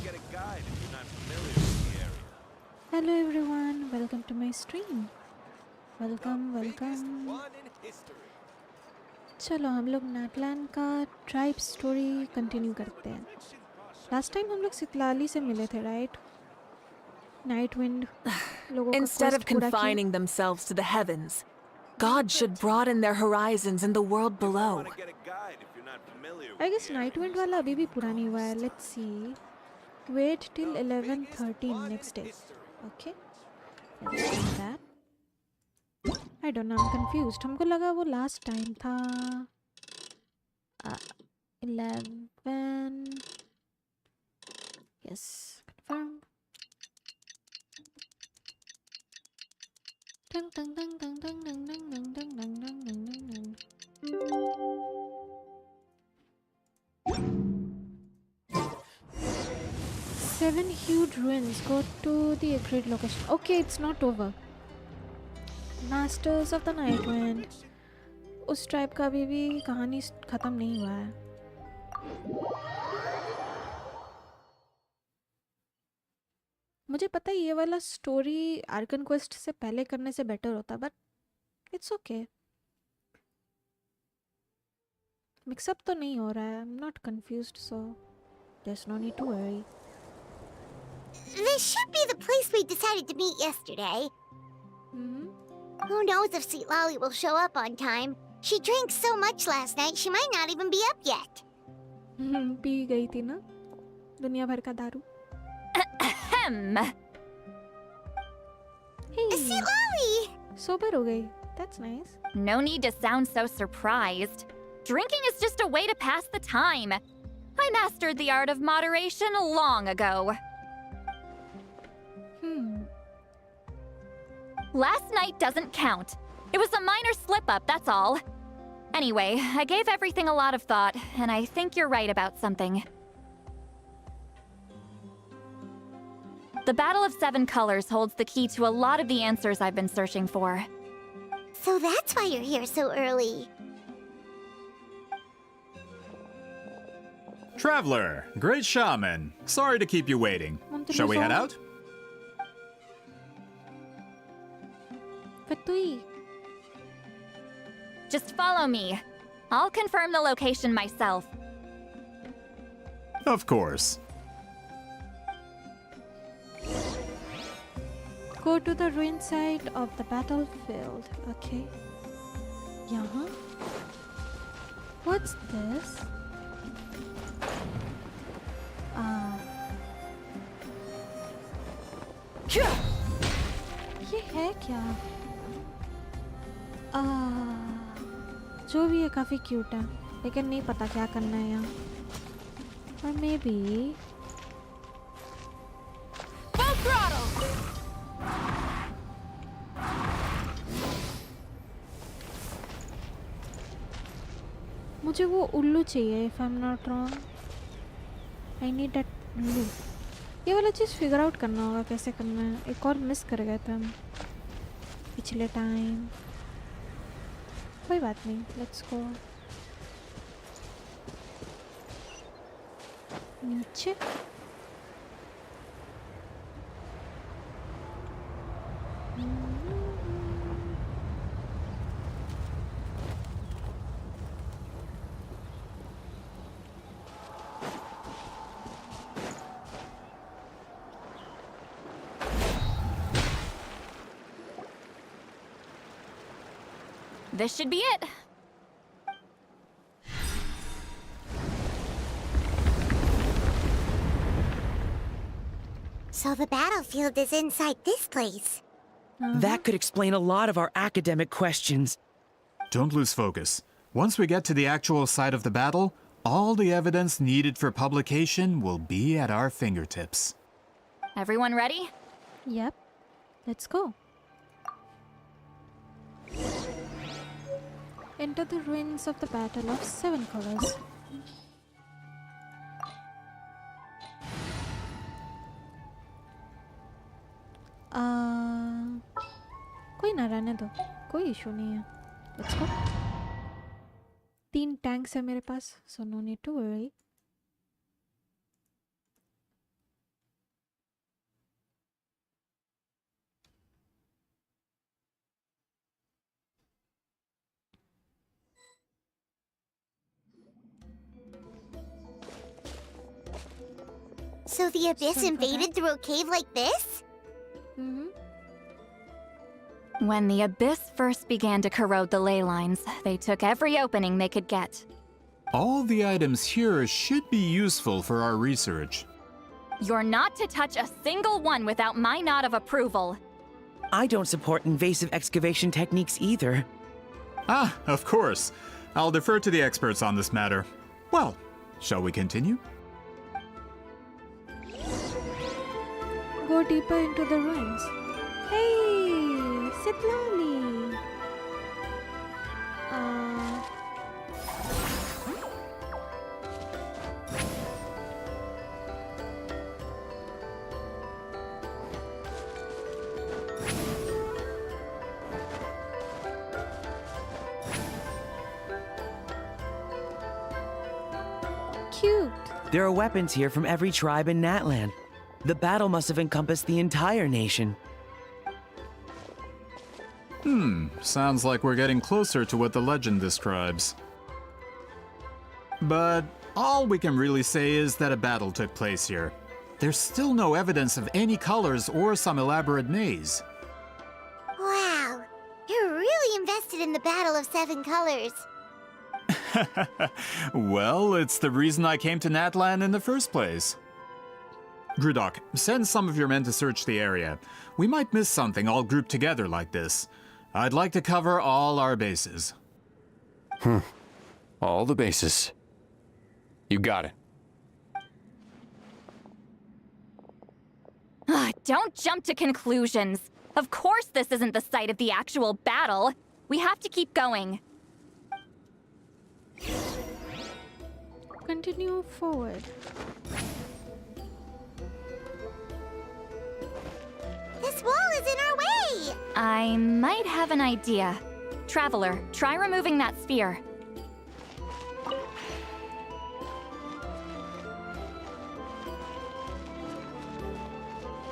get a guide if you're not familiar with the area. Hello everyone, welcome to my stream. welcome. One in history. चलो हम लोग नाटलैंड का tribe story continue करते हैं. Last time हम लोग सितलाली से मिले थे, राइट? नाइट विंड लोगों का Instead of quest पूरा किया. confining themselves to the heavens, God should broaden their horizons in the world below. Want to get a guide if you're not familiar with I guess night wind वाला अभी भी पूरा नहीं हुआ है. Let's see. Wait till 11:13 next day. Okay. Let's do that. I don't know, I'm confused. हमको लगा वो last time था 11. Yes, confirm. Dang dang dang dang dang dang dang dang dang dang dang dang dang dang. 7 huge ruins. Go to the agreed location. Okay, it's not over. Masters of the Night Wind. उस tribe का अभी भी कहानी खत्म नहीं हुआ है. मुझे पता है ये वाला स्टोरी आर्कन क्वेस्ट से पहले करने से बेटर होता, बट इट्स ओके. मिक्सअप तो नहीं हो रहा है. I am not confused, so there is no need to worry. This should be the place we decided to meet yesterday. Who knows if Sweet Lolly will show up on time? She drank so much last night, she might not even be up yet. P गई थी ना दुनिया भर का दारू. Hey, Sweet Lolly! Sober हो गई. That's nice. No need to sound so surprised. Drinking is just a way to pass the time. I mastered the art of moderation long ago. Last night doesn't count. It was a minor slip-up, that's all. Anyway, I gave everything a lot of thought, and I think you're right about something. The Battle of Seven Colors holds the key to a lot of the answers I've been searching for. So that's why you're here so early. Traveler, great shaman. Sorry to keep you waiting. Shall we head out? Just follow me. I'll confirm the location myself. Of course. Go to the ruin site of the battlefield. Okay. यहाँ. What's this? ये है क्या? जो भी है काफी cute है, लेकिन नहीं पता क्या करना है यहाँ. और मे बी मुझे वो उल्लू चाहिए. If I am not wrong, I need that उल्लू. ये वाला चीज़ फिगर आउट करना होगा कैसे करना है. एक और मिस कर गए थे हम पिछले टाइम. कोई बात नहीं, लेट्स गो. नीचे This should be it. So the battlefield is inside this place. That could explain a lot of our academic questions. Don't lose focus. Once we get to the actual site of the battle, all the evidence needed for publication will be at our fingertips. Everyone ready? Yep, let's go. Enter the ruins of the Battle of Seven Colors. कोई ना रहने दो, कोई issue नहीं है. Let's go. 3 tanks है मेरे पास, so no need to worry. So the Abyss Sorry for invaded that. through a cave like this? When the Abyss first began to corrode the ley lines, they took every opening they could get. All the items here should be useful for our research. You're not to touch a single one without my nod of approval. I don't support invasive excavation techniques either. Ah, of course. I'll defer to the experts on this matter. Well, shall we continue? Go deeper into the ruins. Hey, sit lovely. Cute. There are weapons here from every tribe in Natlan. The battle must have encompassed the entire nation. Sounds like we're getting closer to what the legend describes. But all we can really say is that a battle took place here. There's still no evidence of any colors or some elaborate maze. Wow, you're really invested in the Battle of Seven Colors. Well, it's the reason I came to Natlan in the first place. Grudok, send some of your men to search the area. We might miss something all grouped together like this. I'd like to cover all our bases. All the bases. You got it. Don't jump to conclusions. Of course this isn't the site of the actual battle. We have to keep going. Continue forward. This wall is in our way! I might have an idea. Traveler, try removing that sphere.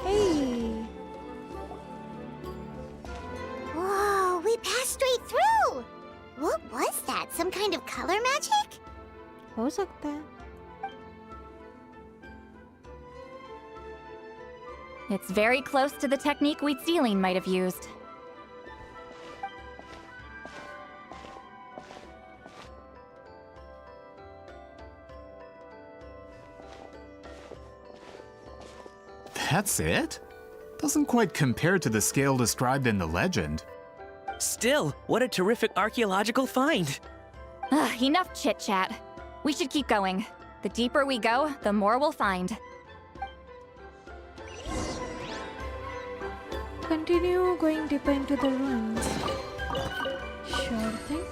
Hey. Whoa, we passed straight through! What was that? Some kind of color magic? हो सकता है. It's very close to the technique Wheatsealing might have used. That's it? Doesn't quite compare to the scale described in the legend. Still, what a terrific archaeological find! Enough chit-chat. We should keep going. The deeper we go, the more we'll find. Continue going deeper into the ruins. Sure thing.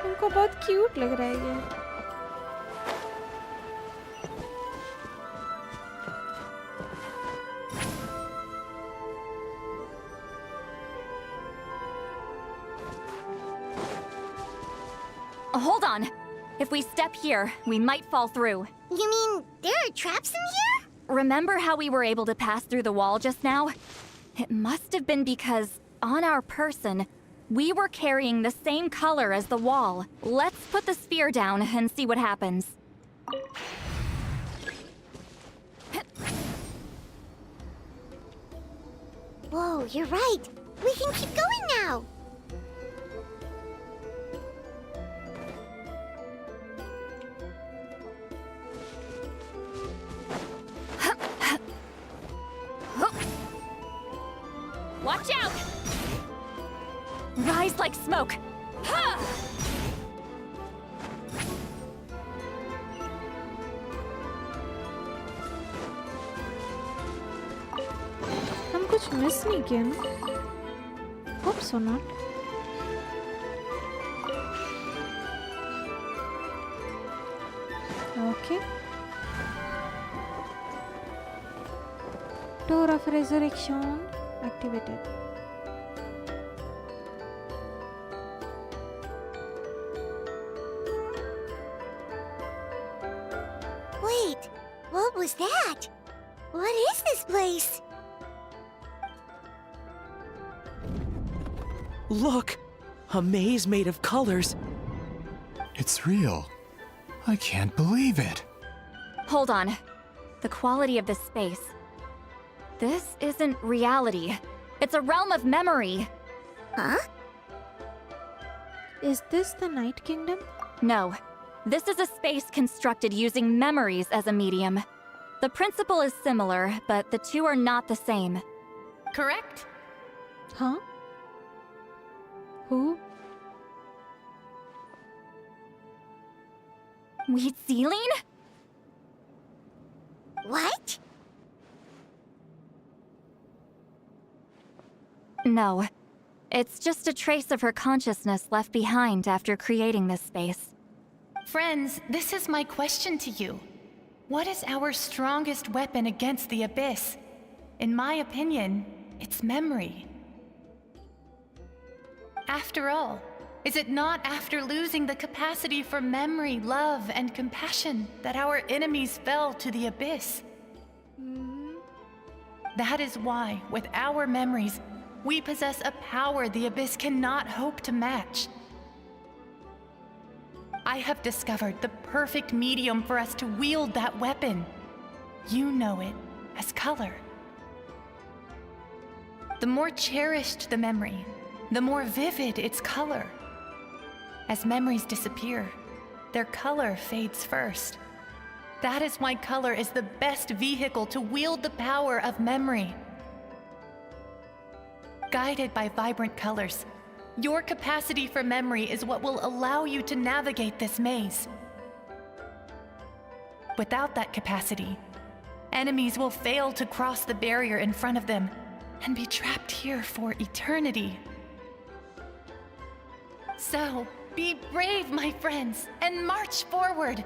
उनको बहुत cute लग रहा है ये. Hold on. If we step here, we might fall through. You mean there are traps in here? Remember how we were able to pass through the wall just now? It must have been because, on our person, we were carrying the same color as the wall. Let's put the sphere down and see what happens. Whoa, you're right. We can keep going now. Watch out! Rise like smoke. Ha! हम कुछ miss नहीं किया ना? Hope so not. Okay. Door of Resurrection activated. Wait, what was that? What is this place? Look! A maze made of colors. It's real. I can't believe it. Hold on. The quality of this space. This isn't reality. It's a realm of memory. Huh? Is this the Night Kingdom? No. This is a space constructed using memories as a medium. The principle is similar, but the two are not the same. Correct? Huh? Who? Wheat ceiling? What? No. It's just a trace of her consciousness left behind after creating this space. Friends, this is my question to you. What is our strongest weapon against the Abyss? In my opinion, it's memory. After all, is it not after losing the capacity for memory, love, and compassion that our enemies fell to the Abyss? That is why, with our memories, we possess a power the Abyss cannot hope to match. I have discovered the perfect medium for us to wield that weapon. You know it as color. The more cherished the memory, the more vivid its color. As memories disappear, their color fades first. That is why color is the best vehicle to wield the power of memory. Guided by vibrant colors, your capacity for memory is what will allow you to navigate this maze. Without that capacity, enemies will fail to cross the barrier in front of them and be trapped here for eternity. So, be brave, my friends, and march forward.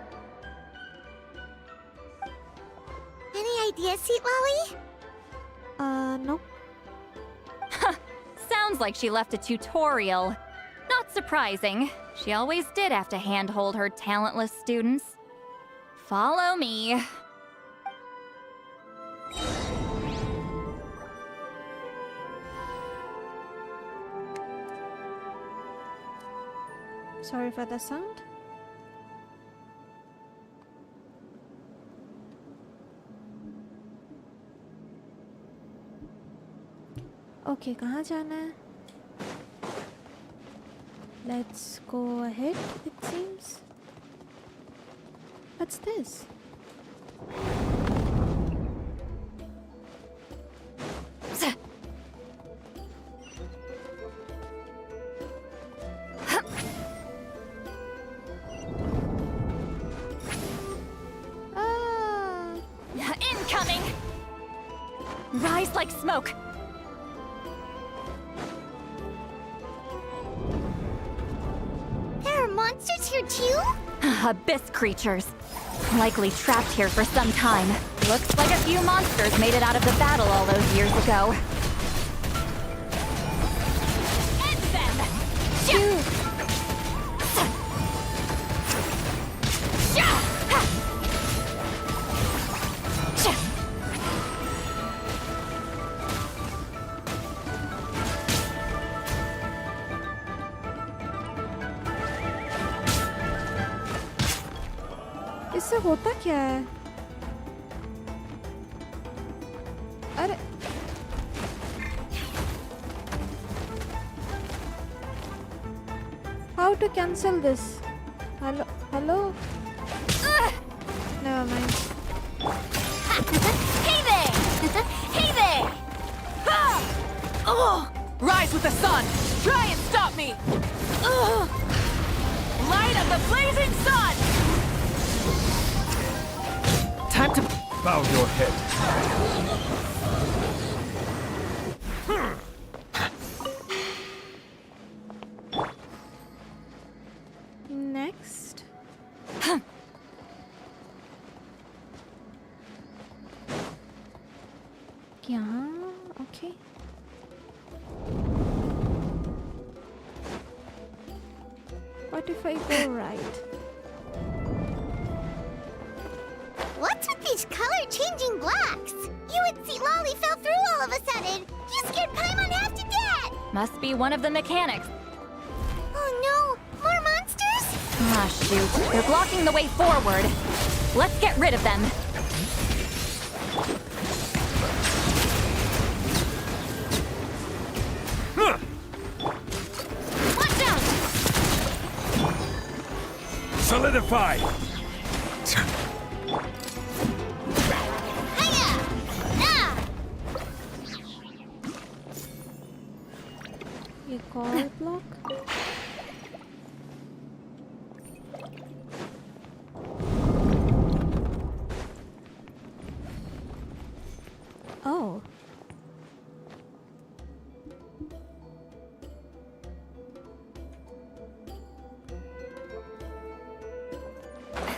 Any ideas, Sweet Lolly? Nope. Sounds like she left a tutorial. Not surprising. She always did have to handhold her talentless students. Follow me. Sorry for the sound. Okay, कहाँ जाना है? Let's go ahead, it seems. What's this? Incoming! Rise like smoke! There are monsters here too? Abyss creatures. Likely trapped here for some time. Looks like a few monsters made it out of the battle all those years ago. End them! Shoot! इससे होता क्या है? अरे how to cancel this? Hello? Never mind. Hey there! Hey there! Rise with the sun! Try and stop me! Light of the blazing sun! Time to Bow your head. Next. Yeah, okay. What if I go right? What's with these color-changing blocks? You and Sweet Lolly fell through all of a sudden. You scared Paimon half to death. Must be one of the mechanics. Oh no! More monsters? Ah, shoot. They're blocking the way forward. Let's get rid of them. Watch out! Solidify! Hiya! Ah! You call it block? Oh.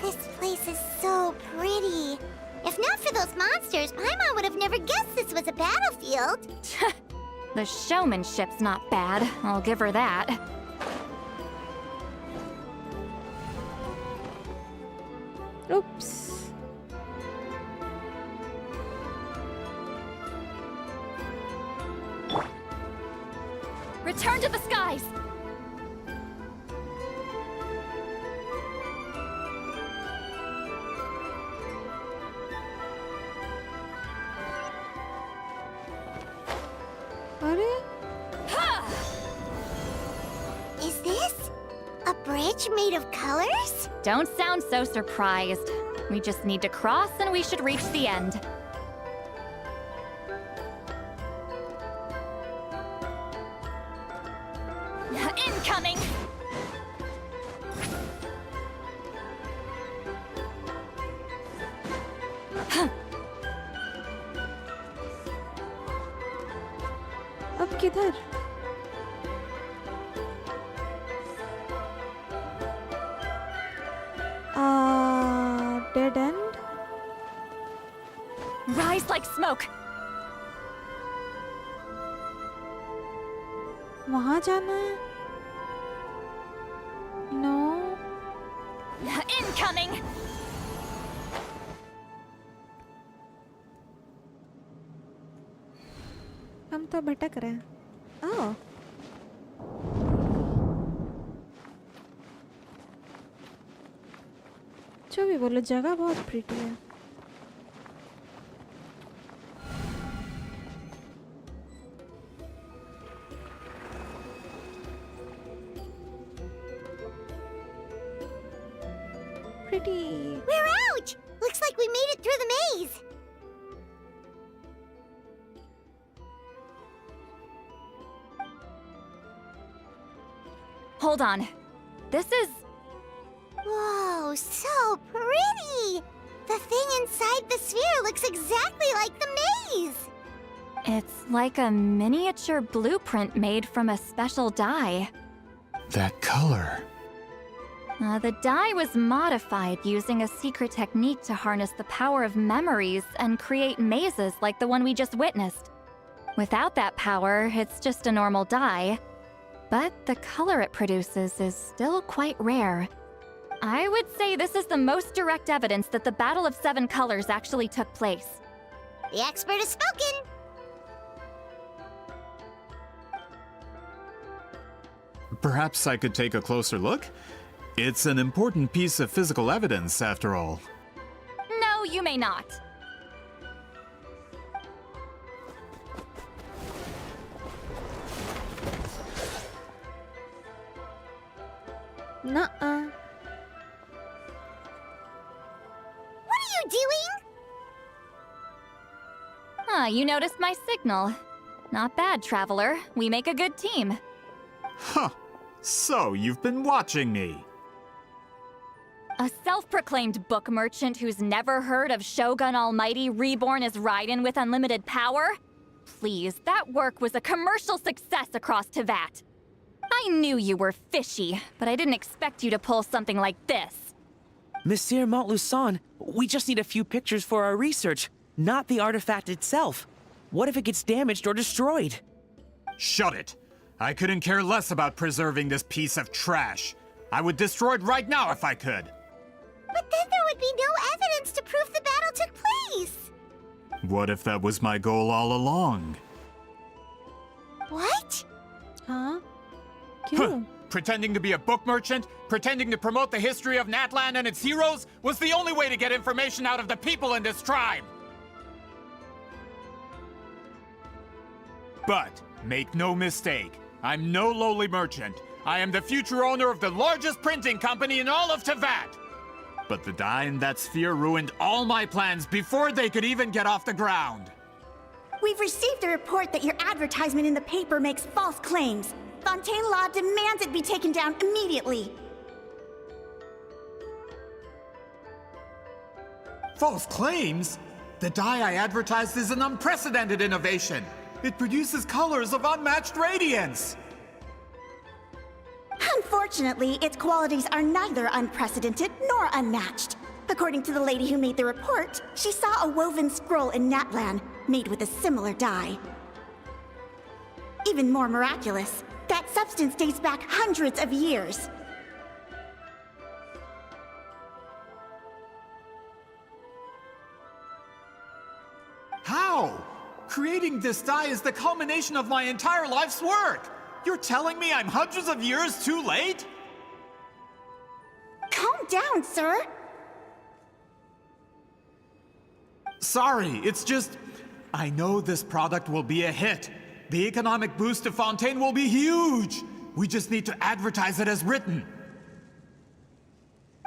This place is so pretty. If not for those monsters, Paimon would have never guessed this was a battlefield. The showmanship's not bad, I'll give her that. Oops. Return to the skies! Are? Is this a bridge made of colors? Don't sound so surprised. We just need to cross and we should reach the end. Incoming! अब किधर? Dead end? Rise like smoke! वहाँ जाना है? No. Incoming! हम तो भटक रहे हैं. Oh. जो भी बोलो, जगह बहुत प्रिटी है. Pretty. We're out! Looks like we made it through the maze. Hold on. This is... Whoa, so pretty! The thing inside the sphere looks exactly like the maze! It's like a miniature blueprint made from a special dye. That color. The dye was modified using a secret technique to harness the power of memories and create mazes like the one we just witnessed. Without that power, it's just a normal dye. But the color it produces is still quite rare. I would say this is the most direct evidence that the Battle of Seven Colors actually took place. The expert has spoken! Perhaps I could take a closer look? It's an important piece of physical evidence, after all. No, you may not. Nuh-uh. What are you doing? Ah, you noticed my signal. Not bad, Traveler. We make a good team. Huh. So, you've been watching me. A self-proclaimed book merchant who's never heard of Shogun Almighty reborn as Raiden with unlimited power? Please, that work was a commercial success across Teyvat. I knew you were fishy, but I didn't expect you to pull something like this. Monsieur Montluçon, we just need a few pictures for our research, not the artifact itself. What if it gets damaged or destroyed? Shut it. I couldn't care less about preserving this piece of trash. I would destroy it right now if I could. But then there would be no evidence to prove the battle took place! What if that was my goal all along? What? हाँ? क्यों? Pretending to be a book merchant, pretending to promote the history of Natlan and its heroes was the only way to get information out of the people in this tribe. But make no mistake, I'm no lowly merchant. I am the future owner of the largest printing company in all of Tevat. But the dye in that sphere ruined all my plans before they could even get off the ground. We've received a report that your advertisement in the paper makes false claims. Fontaine Law demands it be taken down immediately. False claims? The dye I advertised is an unprecedented innovation. It produces colors of unmatched radiance. Unfortunately, its qualities are neither unprecedented nor unmatched. According to the lady who made the report, she saw a woven scroll in Natlan made with a similar dye. Even more miraculous, that substance dates back hundreds of years. How? Creating this dye is the culmination of my entire life's work. You're telling me I'm hundreds of years too late? Calm down, sir. Sorry, it's just... I know this product will be a hit. The economic boost to Fontaine will be huge. We just need to advertise it as written.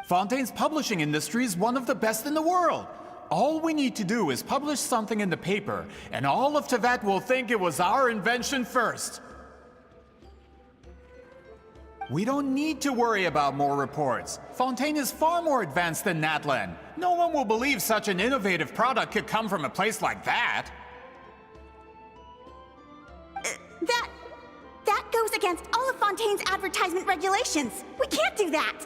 Fontaine's publishing industry is one of the best in the world. All we need to do is publish something in the paper, and all of Tevat will think it was our invention first. We don't need to worry about more reports. Fontaine is far more advanced than Natlan. No one will believe such an innovative product could come from a place like that. That goes against all of Fontaine's advertisement regulations. We can't do that.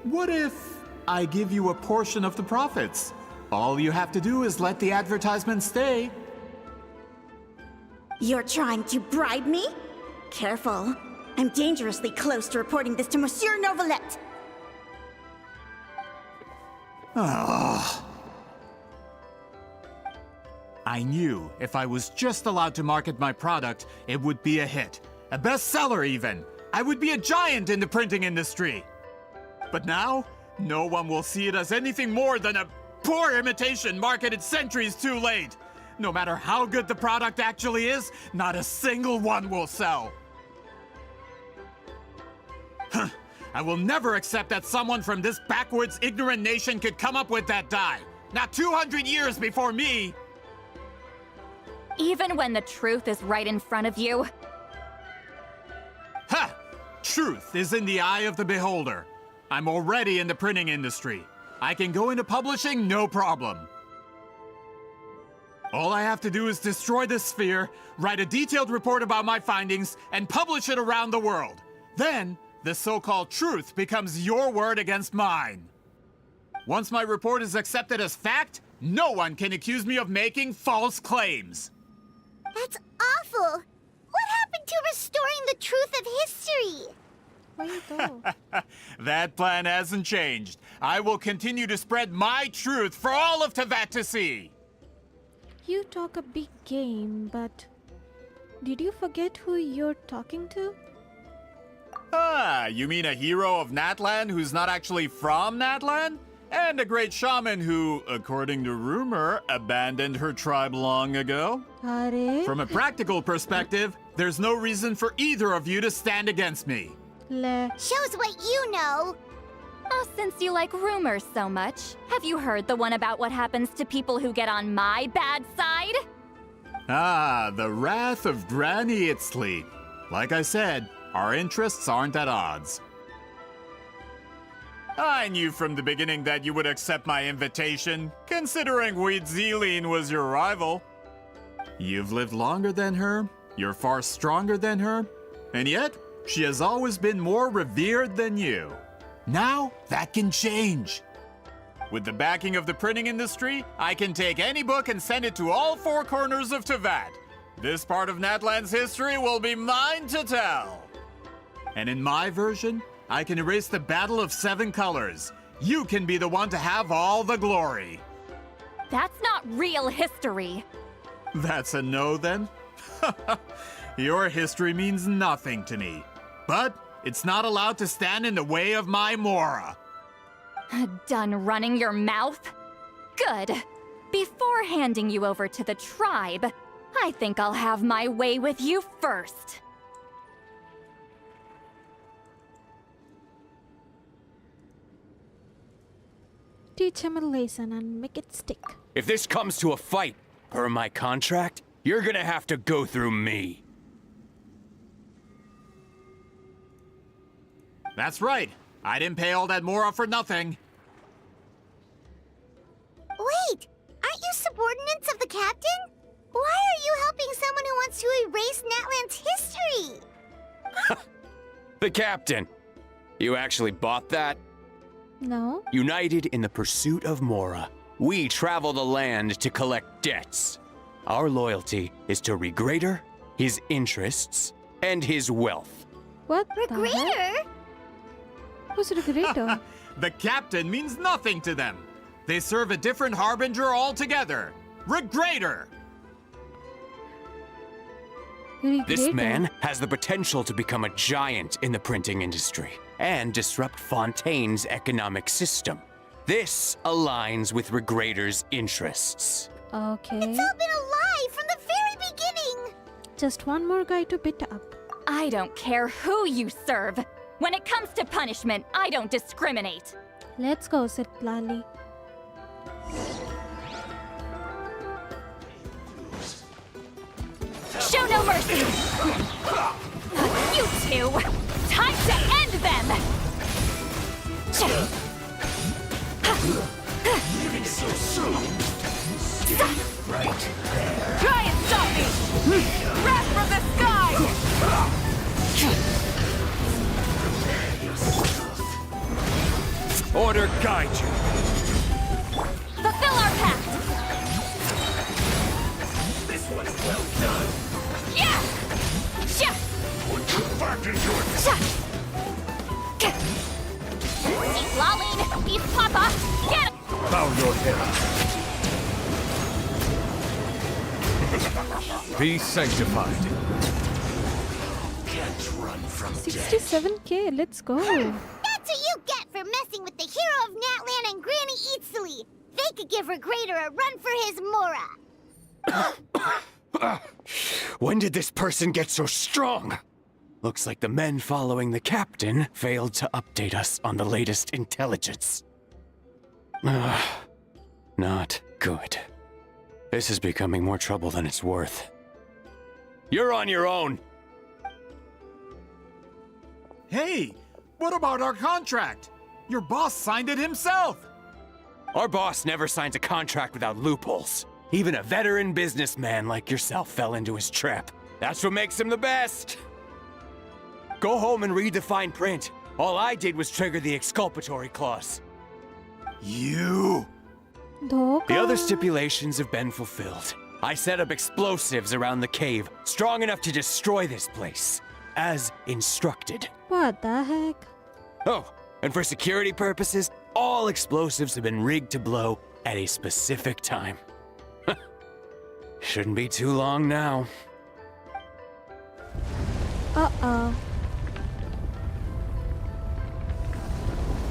What if I give you a portion of the profits? All you have to do is let the advertisement stay. You're trying to bribe me? Careful. I'm dangerously close to reporting this to Monsieur Novelette. I knew if I was just allowed to market my product, it would be a hit. A bestseller even. I would be a giant in the printing industry. But now, no one will see it as anything more than a poor imitation marketed centuries too late. No matter how good the product actually is, not a single one will sell. I will never accept that someone from this backwoods, ignorant nation could come up with that dye. Not 200 years before me. Even when the truth is right in front of you. Ha! Truth is in the eye of the beholder. I'm already in the printing industry. I can go into publishing, no problem. All I have to do is destroy this sphere, write a detailed report about my findings, and publish it around the world. Then, the so-called truth becomes your word against mine. Once my report is accepted as fact, no one can accuse me of making false claims. That's awful. What happened to restoring the truth of history? Where you go? That plan hasn't changed. I will continue to spread my truth for all of Tevat to see. You talk a big game, but did you forget who you're talking to? Ah, you mean a hero of Natlan who's not actually from Natlan? And a great shaman who, according to rumor, abandoned her tribe long ago? Are? From a practical perspective, there's no reason for either of you to stand against me. Le. Shows what you know. Oh, since you like rumors so much, have you heard the one about what happens to people who get on my bad side? Ah, the wrath of Granny Itzli. Like I said, our interests aren't at odds. I knew from the beginning that you would accept my invitation, considering Weedzeline was your rival. You've lived longer than her, you're far stronger than her, and yet, she has always been more revered than you. Now, that can change. With the backing of the printing industry, I can take any book and send it to all four corners of Tevat. This part of Natlan's history will be mine to tell. And in my version, I can erase the Battle of Seven Colors. You can be the one to have all the glory. That's not real history. That's a no, then? Your history means nothing to me. But it's not allowed to stand in the way of my Mora. Done running your mouth? Good. Before handing you over to the tribe, I think I'll have my way with you first. Teach him a lesson and make it stick. If this comes to a fight, per my contract, you're gonna have to go through me. That's right. I didn't pay all that Mora for nothing. Wait, aren't you subordinates of the captain? Why are you helping someone who wants to erase Natlan's history? The captain. You actually bought that? No? United in the pursuit of Mora, we travel the land to collect debts. Our loyalty is to Redragon, his interests, and his wealth. What the heck? Redragon? Who's Redragon? The captain means nothing to them. They serve a different harbinger altogether. Redragon! This man has the potential to become a giant in the printing industry and disrupt Fontaine's economic system. This aligns with Redragon's interests. Okay. It's all been a lie from the very beginning! Just one more guy to beat up. I don't care who you serve. When it comes to punishment, I don't discriminate. Let's go, Sitlali. Show no mercy! You two! Time to end them! Leaving so soon. Right there. Try and stop me! Wrath from the sky! Order guide you. Fulfill our pact! This one's well done. Yeah! Shia! Put you back into it. Keep lolling! Beast Papa! Get him! Bow your head. Be sanctified. Can't run from 67k, let's go. That's what you get for messing with the hero of Natlan and Granny Eatsley. They could give Redragon a run for his Mora. When did this person get so strong? Looks like the men following the captain failed to update us on the latest intelligence. Not good. This is becoming more trouble than it's worth. You're on your own! Hey, what about our contract? Your boss signed it himself. Our boss never signs a contract without loopholes. Even a veteran businessman like yourself fell into his trap. That's what makes him the best. Go home and read the fine print. All I did was trigger the exculpatory clause. You... The other stipulations have been fulfilled. I set up explosives around the cave, strong enough to destroy this place, as instructed. What the heck? Oh, and for security purposes, all explosives have been rigged to blow at a specific time. Shouldn't be too long now. Uh-oh.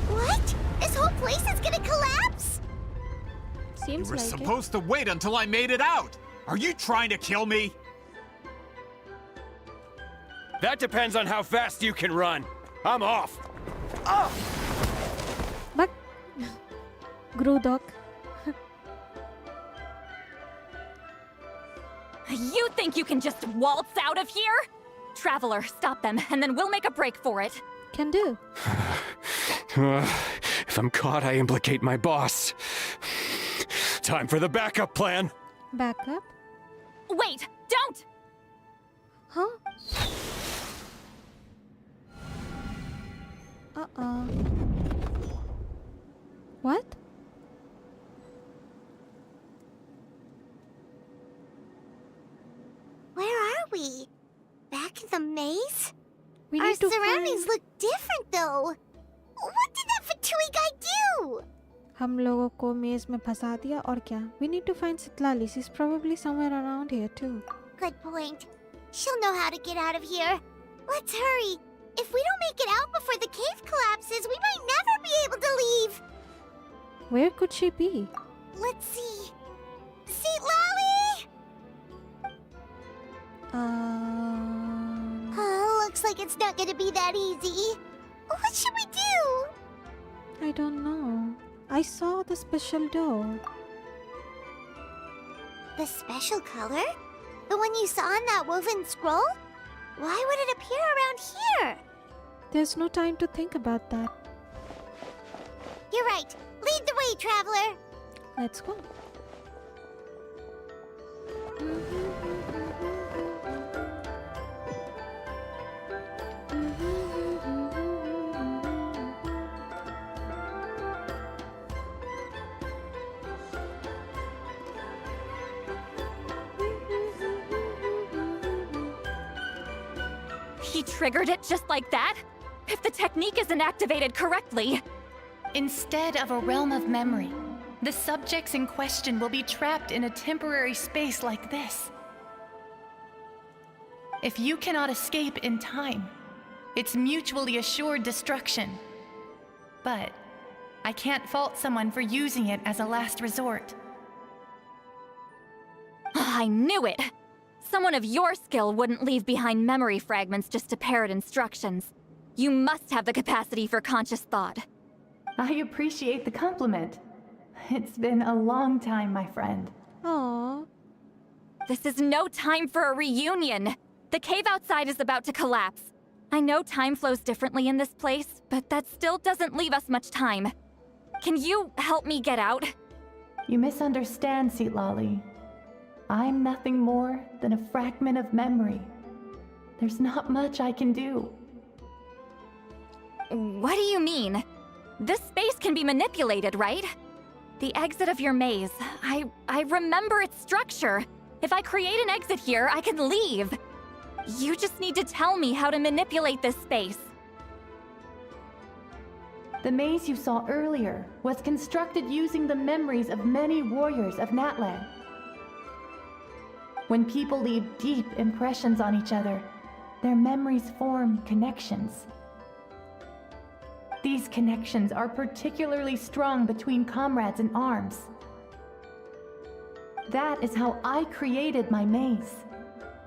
What? This whole place is gonna collapse? Seems You were like supposed to wait until I made it out. Are you trying to kill me? That depends on how fast you can run. I'm off. it. But... Grudok. You think you can just waltz out of here? Traveler, stop them, and then we'll make a break for it. Can do. If I'm caught, I implicate my boss. Time for the backup plan. Backup? Wait, don't! Huh? Uh-oh. What? Where are we? Back in the maze? We Our need to surroundings find... look different, though. What did that Fatui guy do? हम लोगों को मेज में फंसा दिया और क्या? We need to find Sitlali. She's probably somewhere around here too. Good point. She'll know how to get out of here. Let's hurry. If we don't make it out before the cave collapses, we might never be able to leave. Where could she be? Let's see. Seat Lolly! Looks like it's not gonna be that easy. What should we do? I don't know. I saw the special door. The special color? The one you saw in that woven scroll? Why would it appear around here? There's no time to think about that. You're right. Lead the way, traveler. Let's go. He triggered it just like that? If the technique isn't activated correctly. Instead of a realm of memory, the subjects in question will be trapped in a temporary space like this. If you cannot escape in time, it's mutually assured destruction. But I can't fault someone for using it as a last resort. I knew it! Someone of your skill wouldn't leave behind memory fragments just to parrot instructions. You must have the capacity for conscious thought. I appreciate the compliment. It's been a long time, my friend. Aww. This is no time for a reunion. The cave outside is about to collapse. I know time flows differently in this place, but that still doesn't leave us much time. Can you help me get out? You misunderstand, Seat Lolly. I'm nothing more than a fragment of memory. There's not much I can do. What do you mean? This space can be manipulated, right? The exit of your maze. I remember its structure. If I create an exit here, I can leave. You just need to tell me how to manipulate this space. The maze you saw earlier was constructed using the memories of many warriors of Natlan. When people leave deep impressions on each other, their memories form connections. These connections are particularly strong between comrades in arms. That is how I created my maze.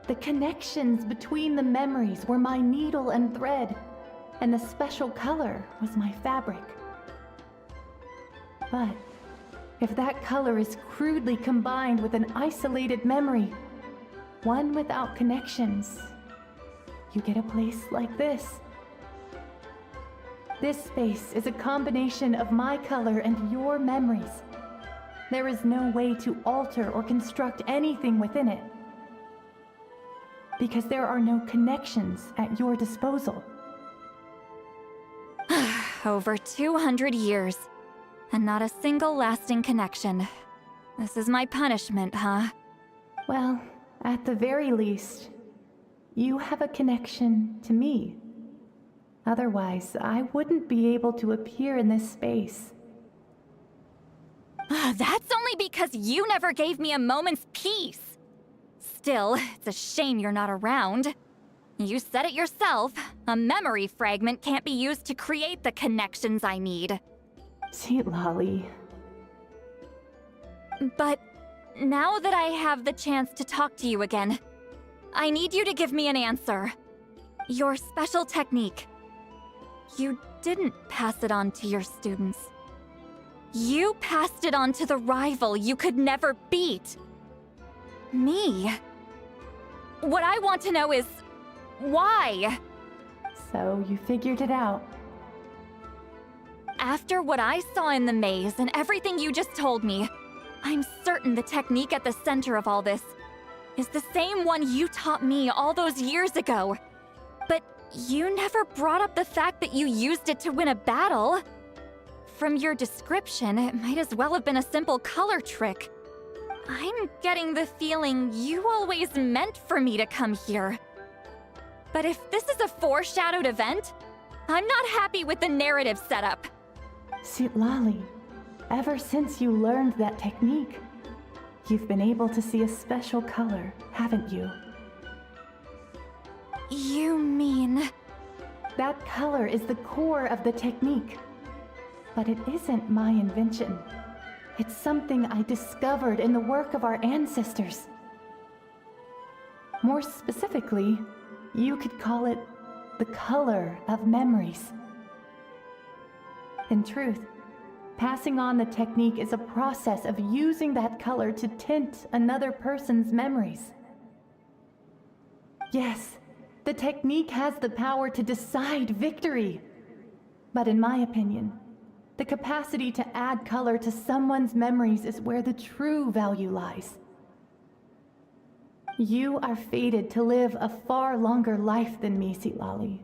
The connections between the memories were my needle and thread, and the special color was my fabric. But if that color is crudely combined with an isolated memory, one without connections, you get a place like this. This space is a combination of my color and your memories. There is no way to alter or construct anything within it, because there are no connections at your disposal. Over 200 years, and not a single lasting connection. This is my punishment, huh? Well, at the very least, you have a connection to me. Otherwise, I wouldn't be able to appear in this space. That's only because you never gave me a moment's peace. Still, it's a shame you're not around. You said it yourself. A memory fragment can't be used to create the connections I need. Seat Lolly. But now that I have the chance to talk to you again, I need you to give me an answer. Your special technique. You didn't pass it on to your students. You passed it on to the rival you could never beat. Me. What I want to know is, why? So you figured it out. After what I saw in the maze and everything you just told me, I'm certain the technique at the center of all this is the same one you taught me all those years ago. But you never brought up the fact that you used it to win a battle. From your description, it might as well have been a simple color trick. I'm getting the feeling you always meant for me to come here. But if this is a foreshadowed event, I'm not happy with the narrative setup. Seat Lolly, ever since you learned that technique, you've been able to see a special color, haven't you? You mean... That color is the core of the technique. But it isn't my invention. It's something I discovered in the work of our ancestors. More specifically, you could call it the color of memories. In truth, passing on the technique is a process of using that color to tint another person's memories. Yes, the technique has the power to decide victory. But in my opinion, the capacity to add color to someone's memories is where the true value lies. You are fated to live a far longer life than me, Citlali.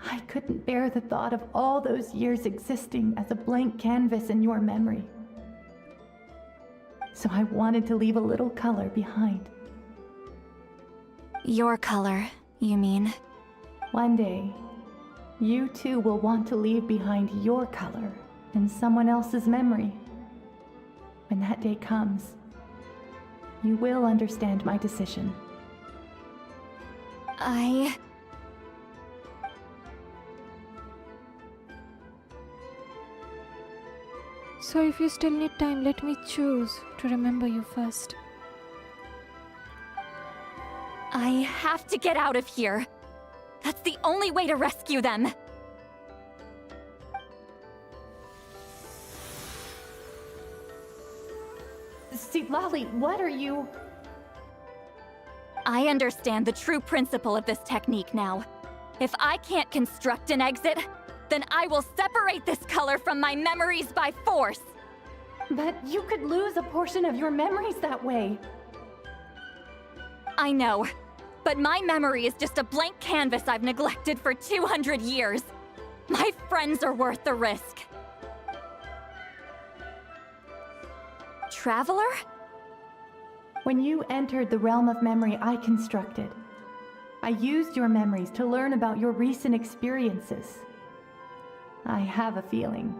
I couldn't bear the thought of all those years existing as a blank canvas in your memory. So I wanted to leave a little color behind. Your color, you mean? One day, you too will want to leave behind your color in someone else's memory. When that day comes, you will understand my decision. So if you still need time, let me choose to remember you first. I have to get out of here. That's the only way to rescue them. Citlali, what are you... I understand the true principle of this technique now. If I can't construct an exit, then I will separate this color from my memories by force. But you could lose a portion of your memories that way. I know, but my memory is just a blank canvas I've neglected for 200 years. My friends are worth the risk. Traveler? When you entered the realm of memory I constructed, I used your memories to learn about your recent experiences. I have a feeling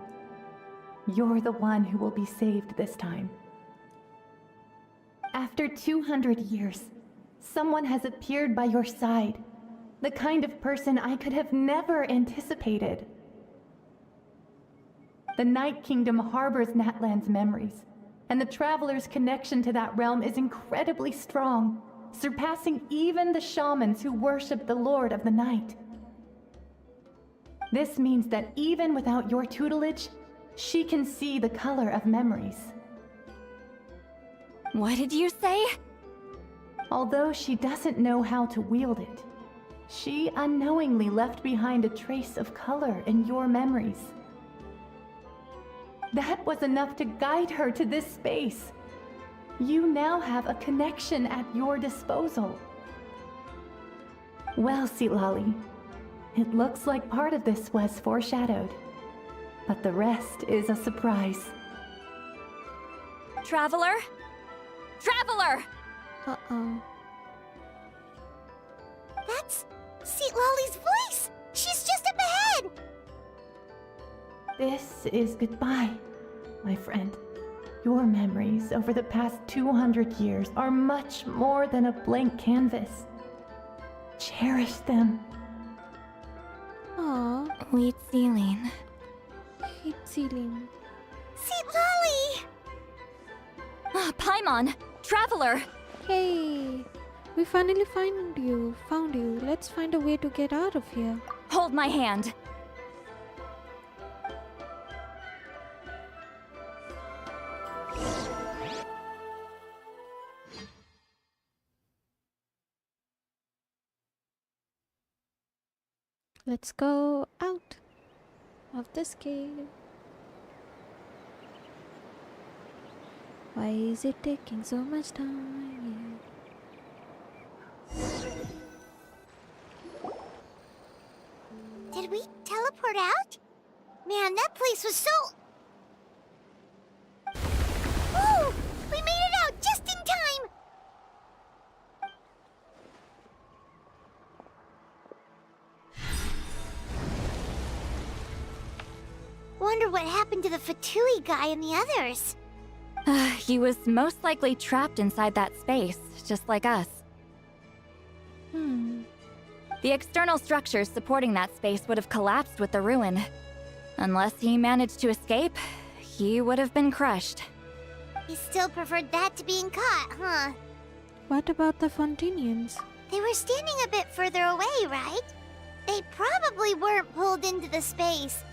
you're the one who will be saved this time. After 200 years, someone has appeared by your side, the kind of person I could have never anticipated. The Night Kingdom harbors Natlan's memories, and the Traveler's connection to that realm is incredibly strong, surpassing even the shamans who worship the Lord of the Night. This means that even without your tutelage, she can see the color of memories. What did you say? Although she doesn't know how to wield it, she unknowingly left behind a trace of color in your memories. That was enough to guide her to this space. You now have a connection at your disposal. Well, Citlali, it looks like part of this was foreshadowed, but the rest is a surprise. Traveler? Traveler! Uh-oh. That's Citlali's voice! She's just up ahead! This is goodbye, my friend. Your memories over the past 200 years are much more than a blank canvas. Cherish them. Aww. Wheat ceiling. Heat ceiling. Citlali! Paimon! Traveler! Hey! We finally found you. Let's find a way to get out of here. Hold my hand. Let's go out of this cave. Why is it taking so much time? Did we teleport out? Man, that place was so... Woo! We made it out just in time! Wonder what happened to the Fatui guy and the others. He was most likely trapped inside that space, just like us. The external structures supporting that space would have collapsed with the ruin. Unless he managed to escape, he would have been crushed. He still preferred that to being caught, huh? What about the Fontinians? They were standing a bit further away, right? They probably weren't pulled into the space.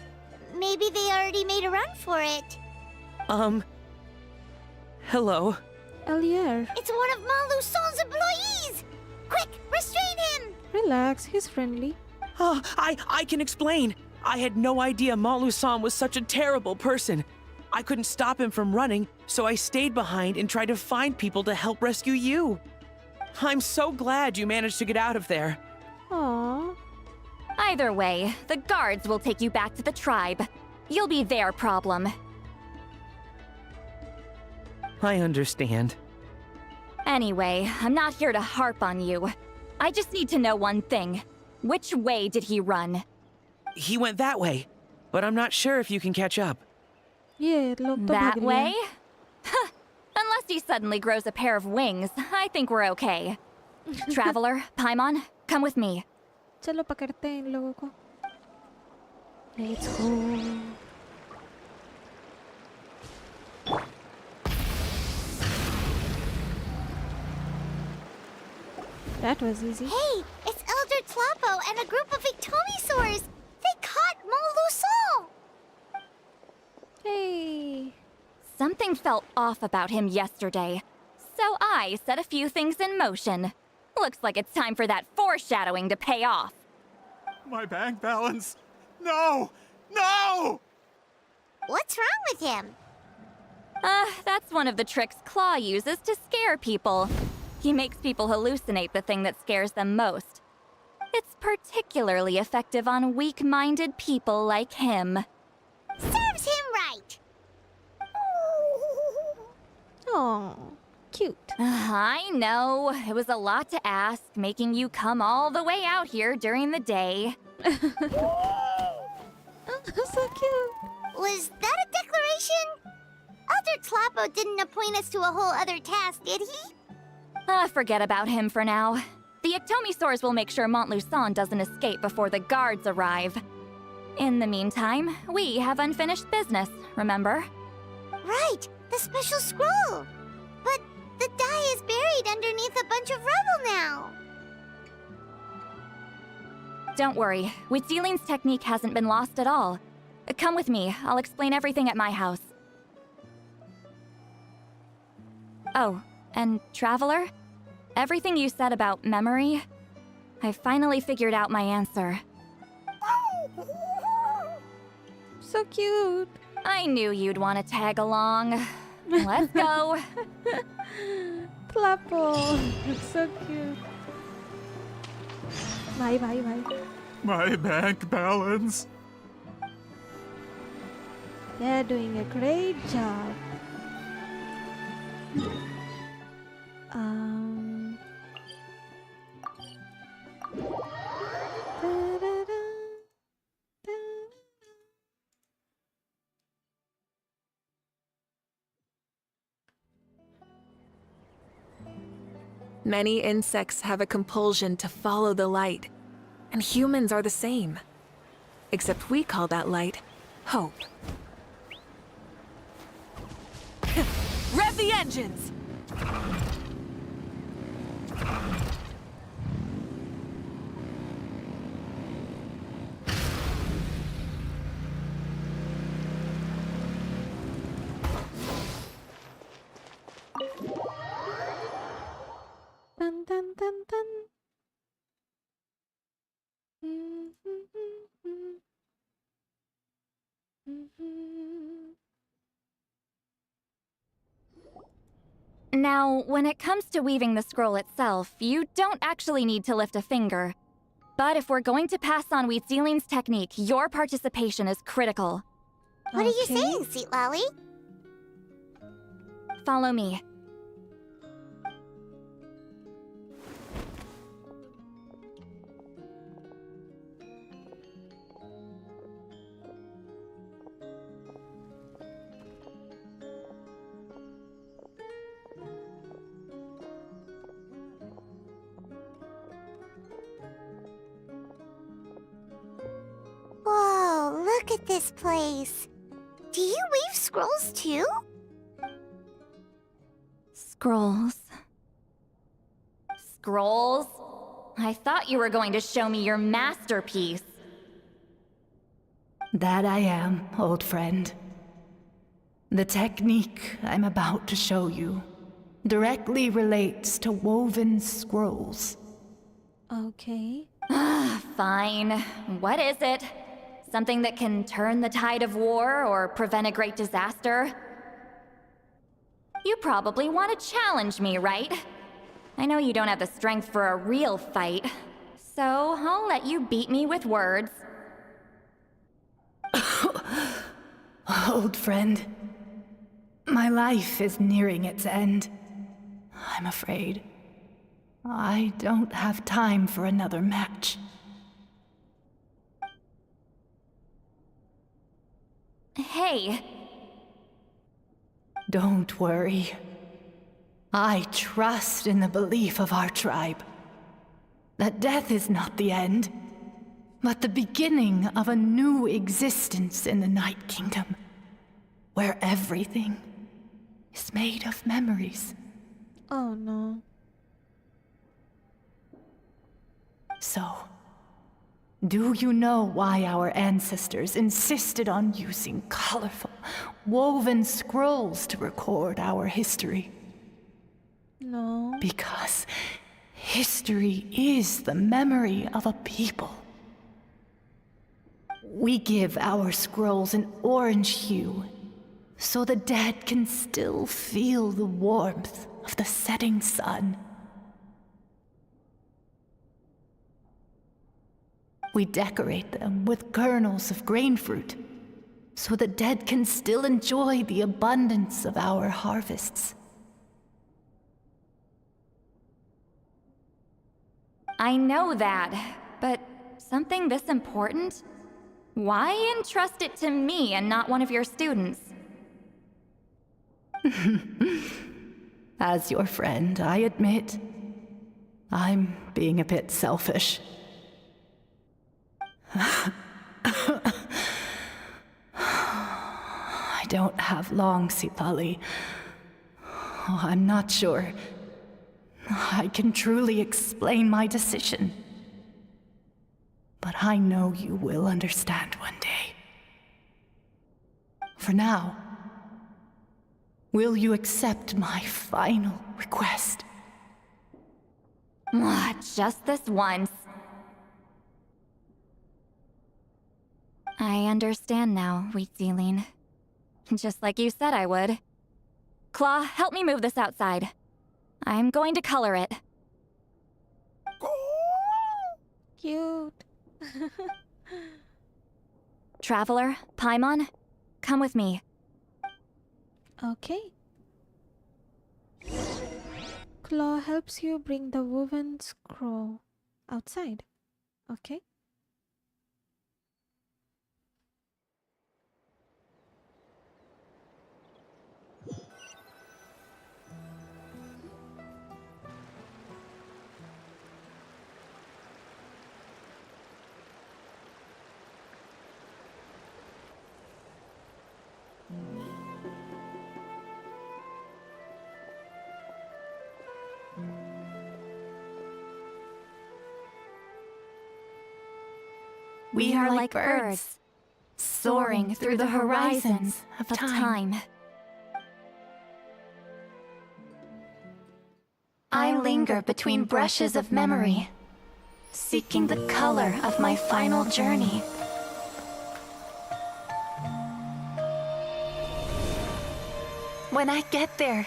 Maybe they already made a run for it. Hello. Elier. It's one of Maluson's employees! Quick, restrain him! Relax, he's friendly. Oh, I can explain. I had no idea Montluçon was such a terrible person. I couldn't stop him from running, so I stayed behind and tried to find people to help rescue you. I'm so glad you managed to get out of there. Aww. Either way, the guards will take you back to the tribe. You'll be their problem. I understand. Anyway, I'm not here to harp on you. I just need to know one thing. Which way did he run? He went that way, but I'm not sure if you can catch up. Yeah, that way? Huh. Unless he suddenly grows a pair of wings, I think we're okay. Traveler, Paimon, come with me. चलो पकड़ते हैं इन लोगों को. Let's go. That was easy. Hey, it's Elder Tlapo and a group of Victomisaurs! They caught Montluçon! Hey. Something felt off about him yesterday, so I set a few things in motion. Looks like it's time for that foreshadowing to pay off. My bank balance! No! No! What's wrong with him? That's one of the tricks Claw uses to scare people. He makes people hallucinate the thing that scares them most. It's particularly effective on weak-minded people like him. Serves him right! Oh, cute. I know. It was a lot to ask, making you come all the way out here during the day. So cute. Was that a declaration? Elder Tlapo didn't appoint us to a whole other task, did he? Forget about him for now. The Ectomisaurs will make sure Montluçon doesn't escape before the guards arrive. In the meantime, we have unfinished business, remember? Right, the special scroll. But the die is buried underneath a bunch of rubble now. Don't worry, Witzeline's technique hasn't been lost at all. Come with me, I'll explain everything at my house. Oh, and Traveler? Everything you said about memory, I finally figured out my answer. So cute. I knew you'd want to tag along. Let's go. Tlapo. It's so cute. Bye. My bank balance. They're doing a great job. Many insects have a compulsion to follow the light, and humans are the same. Except we call that light hope. Rev the engines! Dun dun dun dun. Now, when it comes to weaving the scroll itself, you don't actually need to lift a finger. But if we're going to pass on Witzeline's technique, your participation is critical. What are you saying, Sweet Lolly? Follow me. Look at this place. Do you weave scrolls too? Scrolls. Scrolls? I thought you were going to show me your masterpiece. That I am, old friend. The technique I'm about to show you directly relates to woven scrolls. Okay. Fine. What is it? Something that can turn the tide of war or prevent a great disaster? You probably want to challenge me, right? I know you don't have the strength for a real fight, so I'll let you beat me with words. Old friend, my life is nearing its end. I'm afraid I don't have time for another match. Hey. Don't worry. I trust in the belief of our tribe that death is not the end, but the beginning of a new existence in the Night Kingdom, where everything is made of memories. Oh no. So, do you know why our ancestors insisted on using colorful, woven scrolls to record our history? No. Because history is the memory of a people. We give our scrolls an orange hue, so the dead can still feel the warmth of the setting sun. We decorate them with kernels of grain fruit, so the dead can still enjoy the abundance of our harvests. I know that, but something this important? Why entrust it to me and not one of your students? As your friend, I admit, I'm being a bit selfish. I don't have long, Sitali. Oh, I'm not sure I can truly explain my decision. But I know you will understand one day. For now, will you accept my final request? Just this once. I understand now, Wheat Sealing. Just like you said I would. Claw, help me move this outside. I'm going to color it. Cute. Traveler, Paimon, come with me. Okay. Claw helps you bring the woven scroll outside. Okay. We are like birds, soaring through the horizons of time. I linger between brushes of memory, seeking the color of my final journey. When I get there,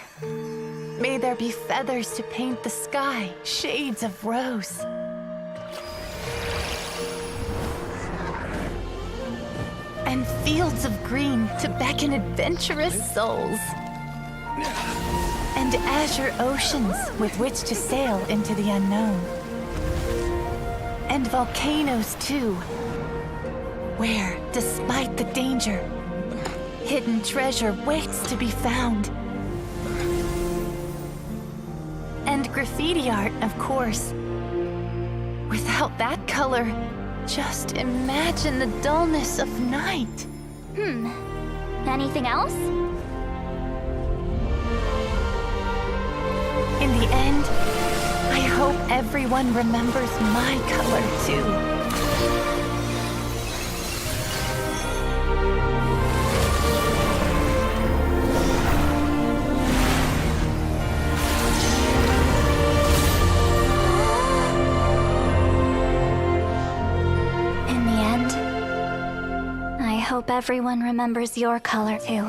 may there be feathers to paint the sky, shades of rose. And fields of green to beckon adventurous souls. And azure oceans with which to sail into the unknown. And volcanoes too, where, despite the danger, hidden treasure waits to be found. And graffiti art, of course. Without that color, Just imagine the dullness of night. Anything else? In the end, I hope everyone remembers my color too. In the end, I hope everyone remembers your color too.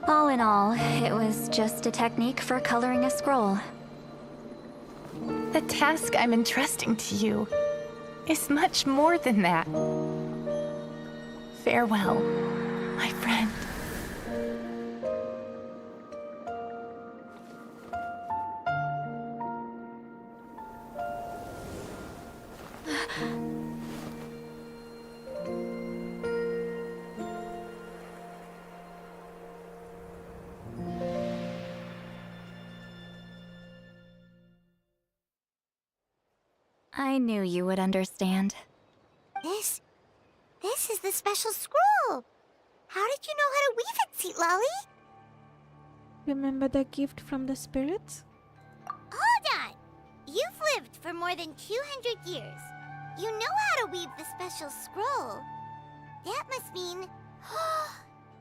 All in all, it was just a technique for coloring a scroll. The task I'm entrusting to you is much more than that. Farewell, my friend. I knew you would understand. This is the special scroll. How did you know how to weave it, Seat Lolly? Remember the gift from the spirits? Hold on. You've lived for more than 200 years. You know how to weave the special scroll. That must mean you're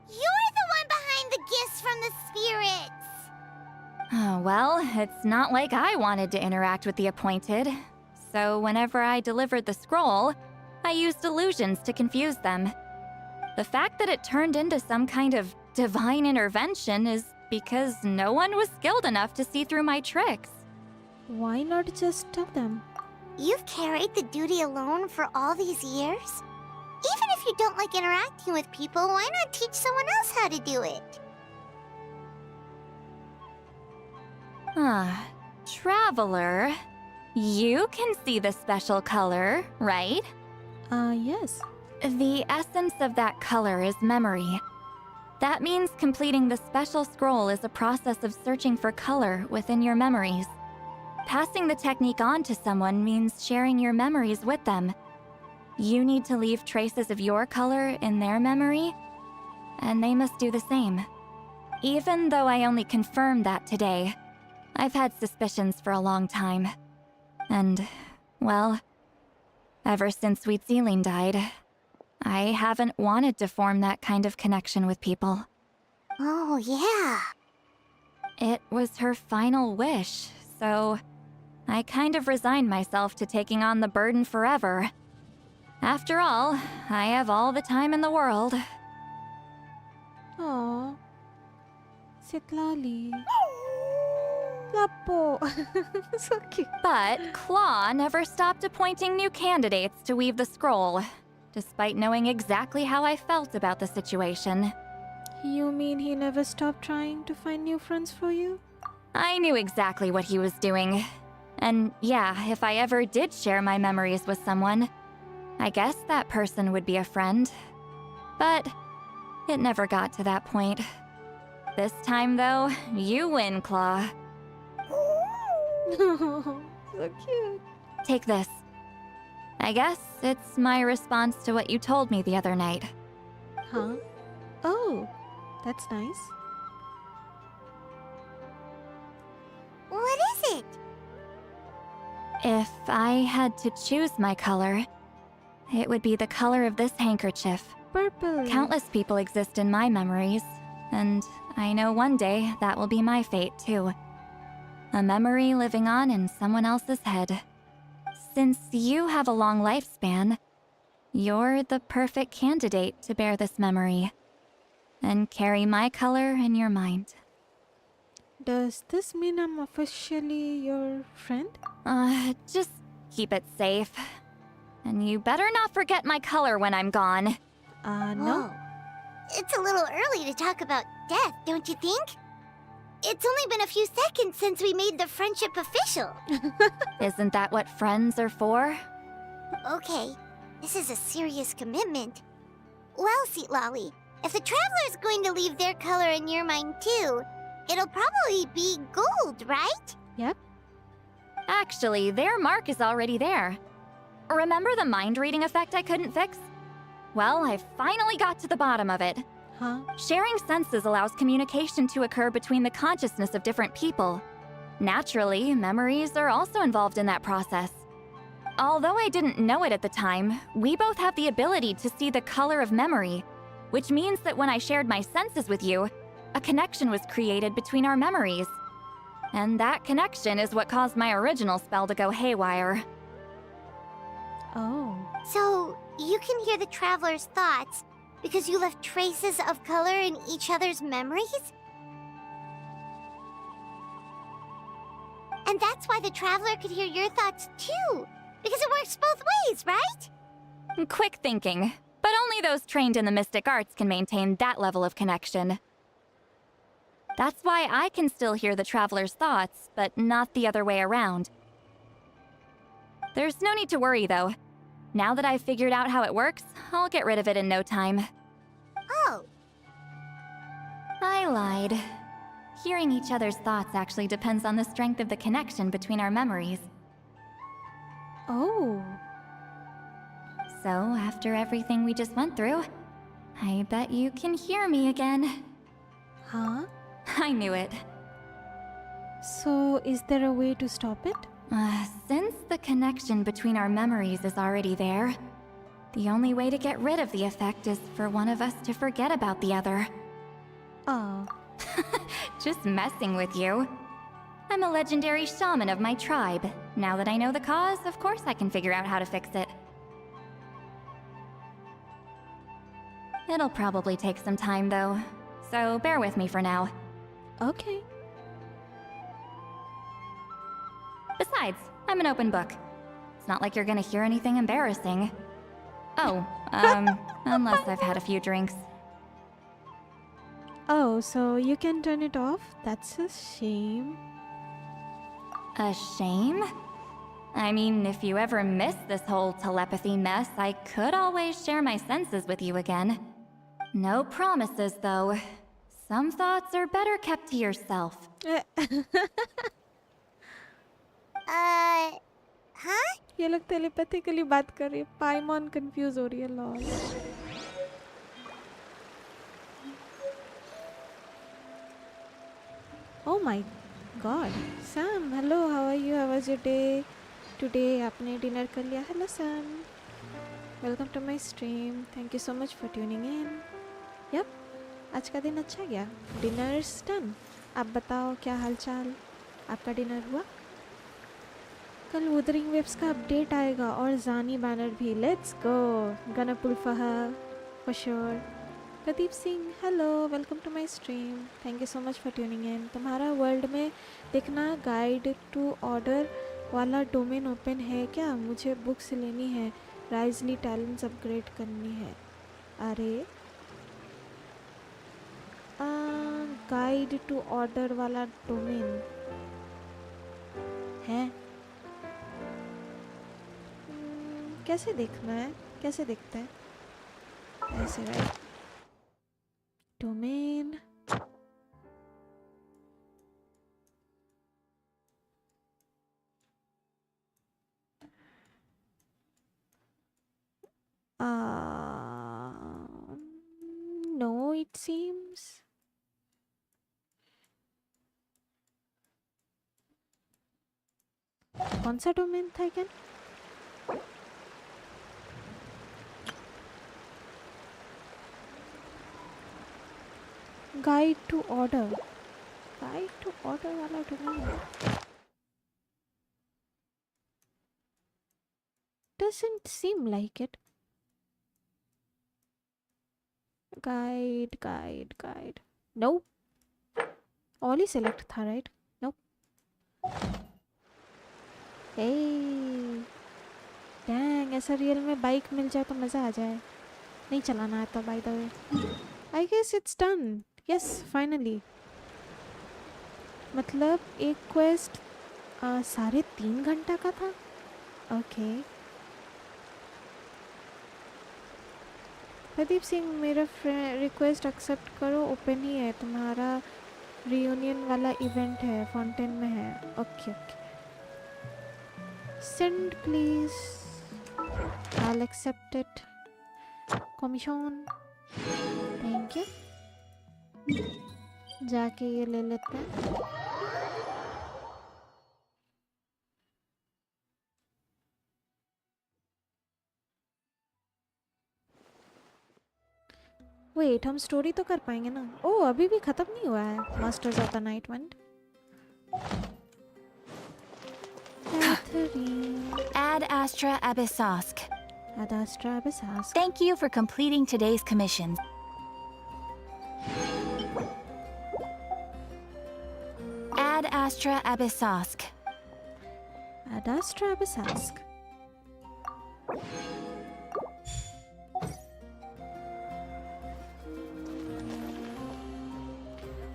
the one behind the gifts from the spirits. Oh, well, it's not like I wanted to interact with the appointed. So whenever I delivered the scroll, I used illusions to confuse them. The fact that it turned into some kind of divine intervention is because no one was skilled enough to see through my tricks. Why not just tell them? You've carried the duty alone for all these years? Even if you don't like interacting with people, why not teach someone else how to do it? Traveler, you can see the special color, right? Yes. The essence of that color is memory. That means completing the special scroll is a process of searching for color within your memories. Passing the technique on to someone means sharing your memories with them. You need to leave traces of your color in their memory, and they must do the same. Even though I only confirmed that today, I've had suspicions for a long time. And, well, ever since Sweet Celine died, I haven't wanted to form that kind of connection with people. Oh, yeah. It was her final wish, so I kind of resigned myself to taking on the burden forever. After all, I have all the time in the world. Aww. Sitlali. Lapo. So cute. But Claw never stopped appointing new candidates to weave the scroll, despite knowing exactly how I felt about the situation. You mean he never stopped trying to find new friends for you? I knew exactly what he was doing. And yeah, if I ever did share my memories with someone, I guess that person would be a friend. But it never got to that point. This time, though, you win, Claw. So cute. Take this. I guess it's my response to what you told me the other night. Huh? Oh, that's nice. What is it? If I had to choose my color, it would be the color of this handkerchief. Purple. Countless people exist in my memories, and I know one day that will be my fate too. A memory living on in someone else's head. Since you have a long lifespan, you're the perfect candidate to bear this memory and carry my color in your mind. Does this mean I'm officially your friend? Just keep it safe. And you better not forget my color when I'm gone. No. Oh. It's a little early to talk about death, don't you think? It's only been a few seconds since we made the friendship official. Isn't that what friends are for? Okay, this is a serious commitment. Well, Seat Lolly, if the Traveler's going to leave their color in your mind too, it'll probably be gold, right? Yep. Actually, their mark is already there. Remember the mind reading effect I couldn't fix? Well, I finally got to the bottom of it. Huh? Sharing senses allows communication to occur between the consciousness of different people. Naturally, memories are also involved in that process. Although I didn't know it at the time, we both have the ability to see the color of memory, which means that when I shared my senses with you, a connection was created between our memories. And that connection is what caused my original spell to go haywire. Oh. So, you can hear the traveler's thoughts because you left traces of color in each other's memories? And that's why the traveler could hear your thoughts too, because it works both ways, right? Quick thinking, but only those trained in the mystic arts can maintain that level of connection. That's why I can still hear the traveler's thoughts, but not the other way around. There's no need to worry, though. Now that I've figured out how it works, I'll get rid of it in no time. Oh. I lied. Hearing each other's thoughts actually depends on the strength of the connection between our memories. Oh. So, after everything we just went through, I bet you can hear me again. Huh? I knew it. So, is there a way to stop it? Since the connection between our memories is already there, the only way to get rid of the effect is for one of us to forget about the other. Oh. Just messing with you. I'm a legendary shaman of my tribe. Now that I know the cause, of course I can figure out how to fix it. It'll probably take some time, though, so bear with me for now. Okay. Besides, I'm an open book. It's not like you're gonna hear anything embarrassing. Oh, unless I've had a few drinks. Oh, so you can turn it off? That's a shame. A shame? I mean, if you ever miss this whole telepathy mess, I could always share my senses with you again. No promises, though. Some thoughts are better kept to yourself. Huh? ये लोग telepathically बात कर रही है. पाइमॉन confuse हो रही है. Lol. Oh my god. Sam, hello, how are you? How was your day? Today आपने डिनर कर लिया? Hello Sam. Welcome to my stream. Thank you so much for tuning in. Yep. आज का दिन अच्छा गया. Dinner's done. आप बताओ क्या हालचाल? आपका डिनर हुआ? कल वुदरिंग वेव्स का अपडेट आएगा और जानी बैनर भी. Let's go. Gonna pull for sure. Pradeep Singh, hello, welcome to my stream. Thank you so much for tuning in. तुम्हारा वर्ल्ड में देखना गाइड टू ऑर्डर वाला डोमेन ओपन है क्या? मुझे बुक्स लेनी है, राइजली टैलेंट्स अपग्रेड करनी है. अरे गाइड टू ऑर्डर वाला डोमेन है? कैसे देखना है? कैसे दिखता है? ऐसे right. Domain. No, it seems. कौन सा डोमेन था क्या? Guide to order. Guide to order वाला domain. Doesn't seem like it. Guide. Nope. All he select था, right? Nope. Hey. Dang, ऐसा रियल में बाइक मिल जाए तो मज़ा आ जाए. नहीं चलाना आता by the way. I guess it's done. Yes, finally. मतलब एक क्वेस्ट 3.5 घंटा का था. ओके. प्रदीप सिंह, मेरा रिक्वेस्ट एक्सेप्ट करो. ओपन ही है. तुम्हारा रियूनियन वाला इवेंट है, फाउंटेन में है. Okay. Send, please. I'll accept it. Commission. Thank you. जाके ये ले लेते हैं. वेट, हम स्टोरी तो कर पाएंगे ना? ओह, अभी भी खत्म नहीं हुआ है masters of the night wind. Ad Astra Abyssosk. Ad Astra Abyssosk. Thank you for completing today's commissions. Ad Astra Abyssosk. Ad Astra Abyssosk.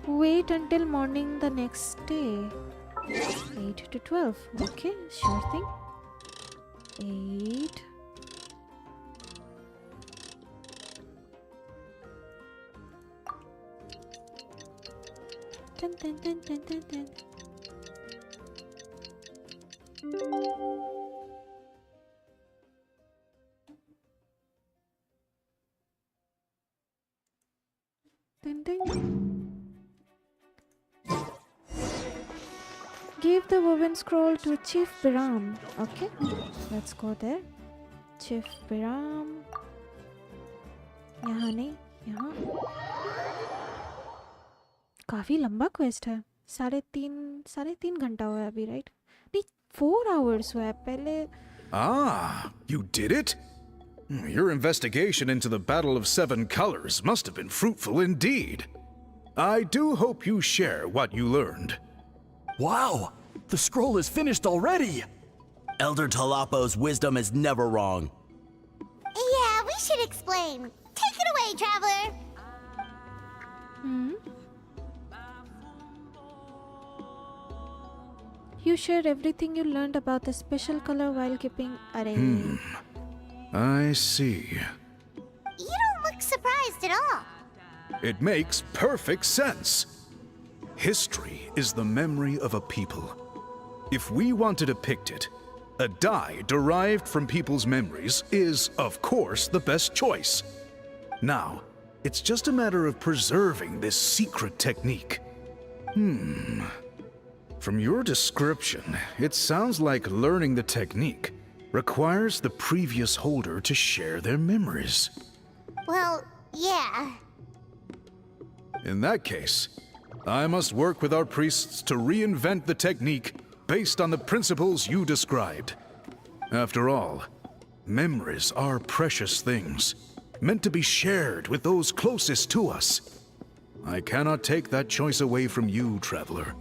Wait until morning the next day. 8 to 12. Okay, sure thing. 8. Dun, dun, dun, dun, dun, dun. Dun, dun. Give the woven scroll to Chief Biram. Okay, let's go there. Chief Biram. यहाँ नहीं, यहाँ. काफी लंबा quest है. साढ़े तीन घंटा हुआ है अभी, राइट? नहीं, 4 hours हुआ है पहले. Ah, you did it? Your investigation into the Battle of Seven Colors must have been fruitful indeed. I do hope you share what you learned. Wow! The scroll is finished already! Elder Talapo's wisdom is never wrong. Yeah, we should explain. Take it away, Traveler. You shared everything you learned about the special color while keeping array. I see. You don't look surprised at all. It makes perfect sense. History is the memory of a people. If we want to depict it, a dye derived from people's memories is, of course, the best choice. Now, it's just a matter of preserving this secret technique. From your description, it sounds like learning the technique requires the previous holder to share their memories. Well, yeah. In that case, I must work with our priests to reinvent the technique based on the principles you described. After all, memories are precious things, meant to be shared with those closest to us. I cannot take that choice away from you, Traveler.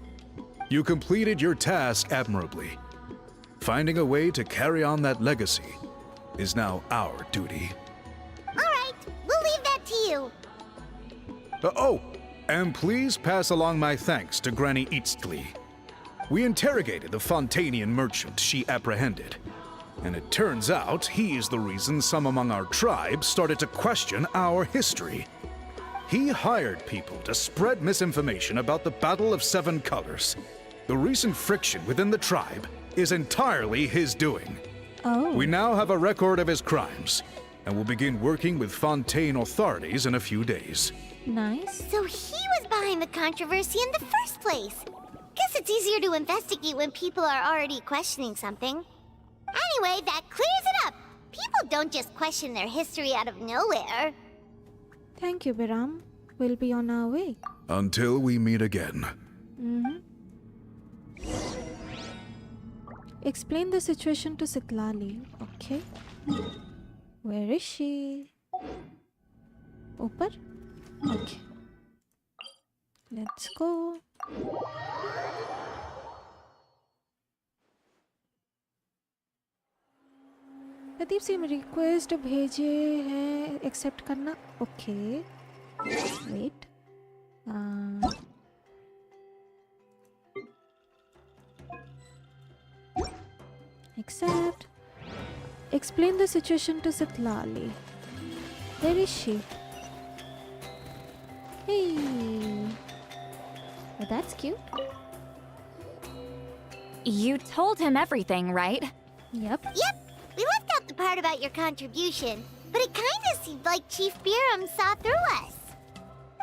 You completed your task admirably. Finding a way to carry on that legacy is now our duty. All right, we'll leave that to you. And please pass along my thanks to Granny Eastly. We interrogated the Fontanian merchant she apprehended, and it turns out he is the reason some among our tribe started to question our history. He hired people to spread misinformation about the Battle of Seven Colors. The recent friction within the tribe is entirely his doing. Oh. We now have a record of his crimes, and will begin working with Fontaine authorities in a few days. Nice. So he was behind the controversy in the first place. Guess it's easier to investigate when people are already questioning something. Anyway, that clears it up. People don't just question their history out of nowhere. Thank you, Biram. We'll be on our way. Until we meet again. Explain the situation to Sitlali. Okay. Where is she? Upar? Okay. Let's go. Pradeep Singh request भेजे हैं accept करना. Okay wait. Accept. Explain the situation to Sitlali. Where is she? Hey. Well, that's cute. You told him everything, right? Yep. Yep, we left out the part about your contribution, but it kinda seemed like Chief Biram saw through us.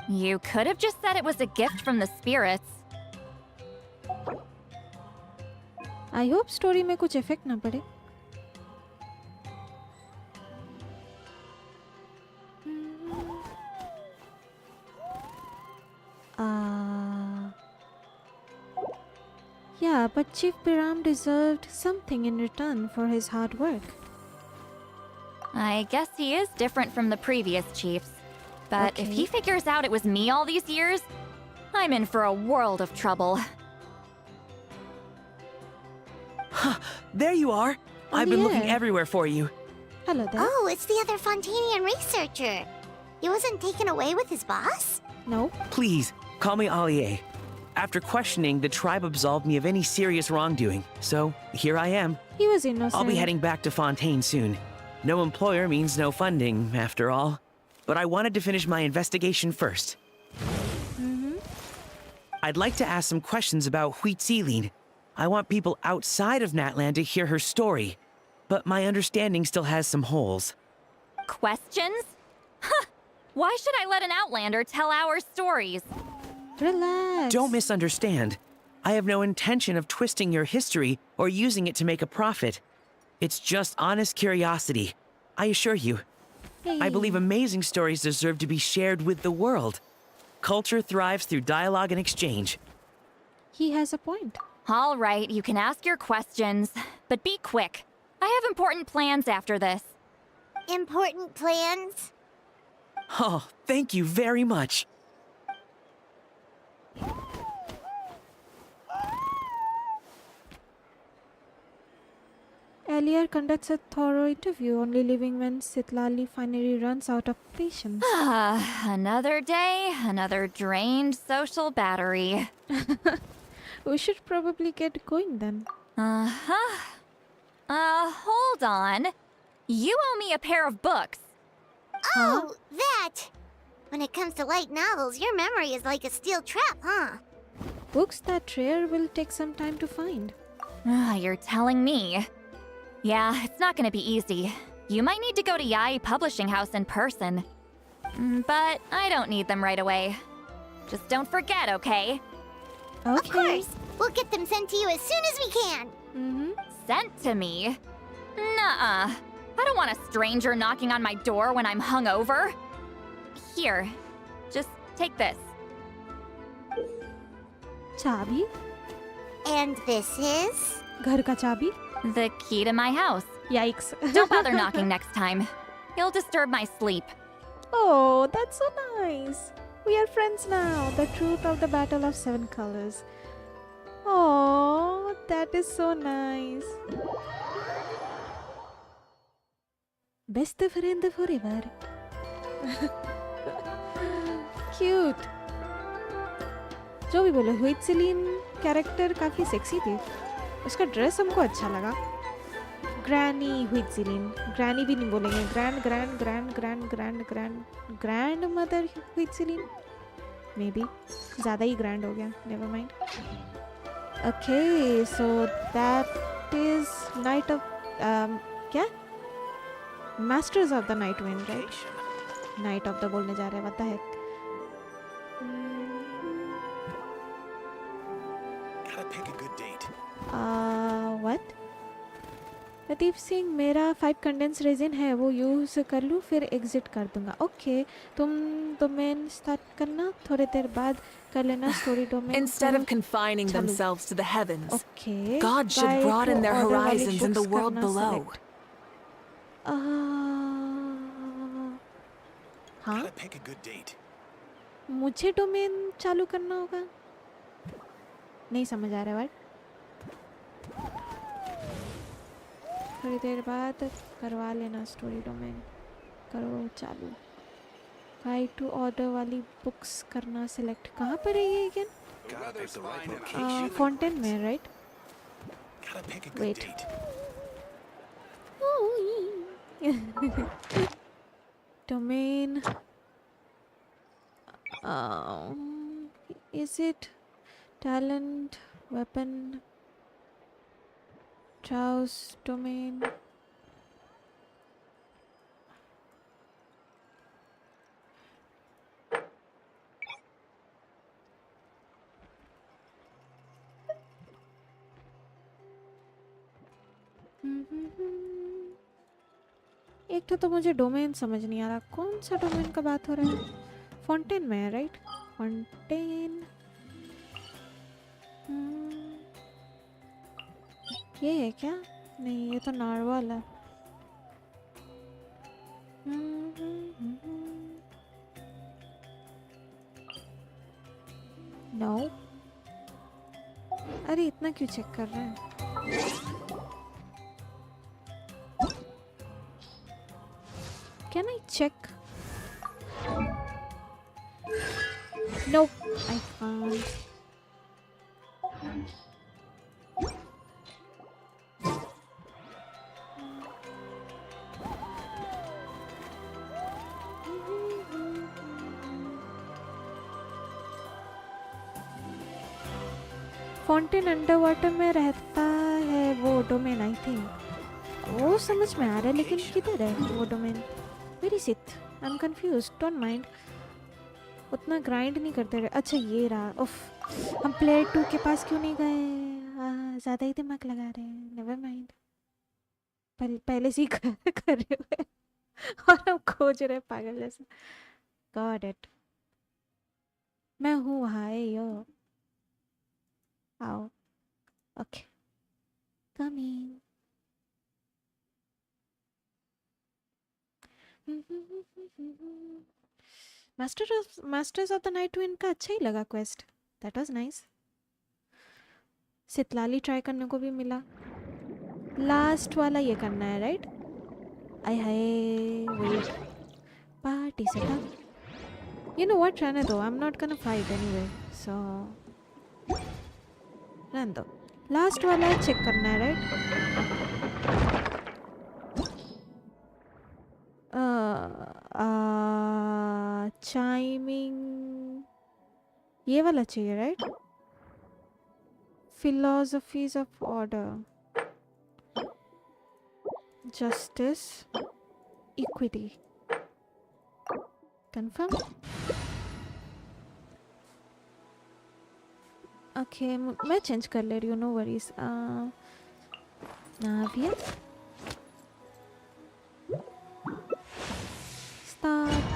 You could have just said it was a gift from the spirits. I hope story में कुछ effect ना पड़े. Yeah, but Chief Biram deserved something in return for his hard work. I guess he is different from the previous chiefs. But if he figures out it was me all these years, I'm in for a world of trouble. There you are. I've been looking everywhere for you. Hello there. Oh, it's the other Fontanian researcher. He wasn't taken away with his boss? No. Please, call me Allier. After questioning, the tribe absolved me of any serious wrongdoing. So, here I am. He was innocent. I'll be heading back to Fontaine soon. No employer means no funding, after all. But I wanted to finish my investigation first. I'd like to ask some questions about Huitzilin. I want people outside of Natlan to hear her story. But my understanding still has some holes. Questions? Huh! Why should I let an Outlander tell our stories? Relax. Don't misunderstand. I have no intention of twisting your history or using it to make a profit. It's just honest curiosity. I assure you. I believe amazing stories deserve to be shared with the world. Culture thrives through dialogue and exchange. He has a point. All right, you can ask your questions, but be quick. I have important plans after this. Important plans? Oh, thank you very much. Elier conducts a thorough interview, only leaving when Sitlali finally runs out of patience. Another day, another drained social battery. We should probably get going then. Hold on. You owe me a pair of books. Oh, that! When it comes to light novels, your memory is like a steel trap, huh? Books that rare will take some time to find. You're telling me. Yeah, it's not gonna be easy. You might need to go to Yai Publishing House in person. But I don't need them right away. Just don't forget, okay? Okay. Of course! We'll get them sent to you as soon as we can! Sent to me? Nuh-uh. I don't want a stranger knocking on my door when I'm hungover. Here, just take this. Chabi? And this is? Ghar ka chabi? The key to my house. Yikes. Don't bother knocking next time. You'll disturb my sleep. Oh, that's so nice. We are friends now. The truth of the Battle of Seven Colors. Oh, that is so nice. Best friend forever. Cute. जो भी बोलो, हुइत्सिलिन character काफी sexy थी. उसका dress हमको अच्छा लगा. Granny हुइत्सिलिन. Granny भी नहीं बोलेंगे. Grandmother Huitzilin. May be ज़्यादा ही ग्रैंड हो गया. Never mind. Okay, so that is Night of क्या? Masters of the Night Wind, right? Night of the बोलने जा रहे हैं. What the heck? Gotta pick a good date. What? लतीफ़ सिंह, मेरा 5 कंडेंस रेजिन है, वो यूज़ कर लूँ फिर एग्जिट कर दूंगा. ओके, तुम डोमेन स्टार्ट करना, थोड़ी देर बाद कर लेना story domain. Instead of confining themselves to the heavens, okay. God should broaden their horizons in the world below. हाँ? Gotta pick a good date. मुझे डोमेन चालू करना होगा? नहीं समझ आ रहा है. थोड़ी देर बाद करवा लेना स्टोरी डोमेन. करो चालू. गाइड टू ऑर्डर वाली बुक्स करना सिलेक्ट. कहाँ पर है ये अगेन? फाउंटेन में, right? Wait. Domain. Is it talent, weapon, Browse domain. एक तो मुझे डोमेन समझ नहीं आ रहा, कौन सा डोमेन का बात हो रहा है? फॉन्टेन में है राइट? फॉन्टेन ये है क्या? नहीं, ये तो नार्वल है। नो, अरे इतना क्यों चेक कर रहे हैं? Can I check? Nope, I can't. Fountain under water में रहता है वो डोमेन, आई थिंक। वो समझ में आ रहा है, लेकिन किधर है वो domain? Where is it? I'm confused. Don't mind. उतना ग्राइंड नहीं करते रहे। अच्छा ये रहा। उफ, हम प्लेयर 2 के पास क्यों नहीं गए? ज़्यादा ही दिमाग लगा रहे हैं। Never mind. पहले से ही कर रहे हुए और हम खोज रहे पागल जैसे। Got it. मैं हूँ वहाँ है यो। आओ। Okay. Coming. Masters of the Night Twin का अच्छा ही लगा quest. That was nice. Citlali try करने को भी मिला। लास्ट वाला ये करना है राइट? आय हाय, wait, party setup. You know what, रहने दो। I'm not gonna fight anyway, so रहने दो। लास्ट वाला चेक करना है राइट? चाइमिंग ये वाला चाहिए right? Philosophies of order, justice, equity, confirm. Okay, मैं चेंज कर ले रही हूँ, नो वरीज। नाविया स्टार्ट।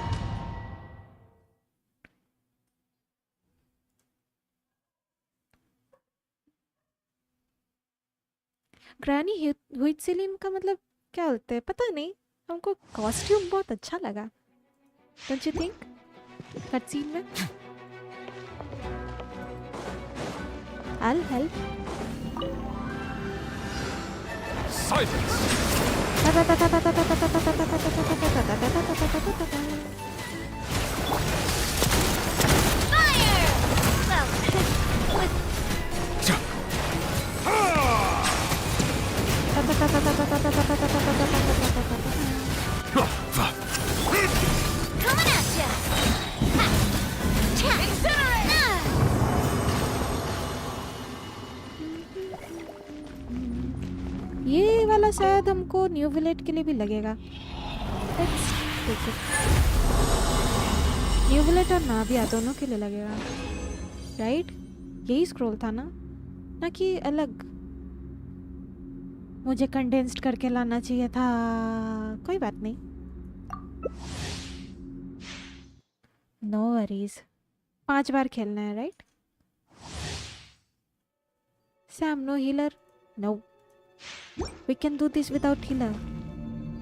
ग्रैनी हुइटसिलिन का मतलब क्या होता है पता नहीं। हमको कॉस्ट्यूम बहुत अच्छा लगा, don't you think? Cut scene में I'll help. Silence! Coming at ya! Incinerate! ये वाला शायद हमको न्यू विलेज के लिए भी लगेगा। Let's take it. New village और नाविया दोनों के लिए लगेगा राइट? यही स्क्रॉल था ना कि अलग? मुझे कंडेंस्ड करके लाना चाहिए था। कोई बात नहीं, नो वरीज। 5 बार खेलना है right? Sam, no healer? No, we can do this without healer.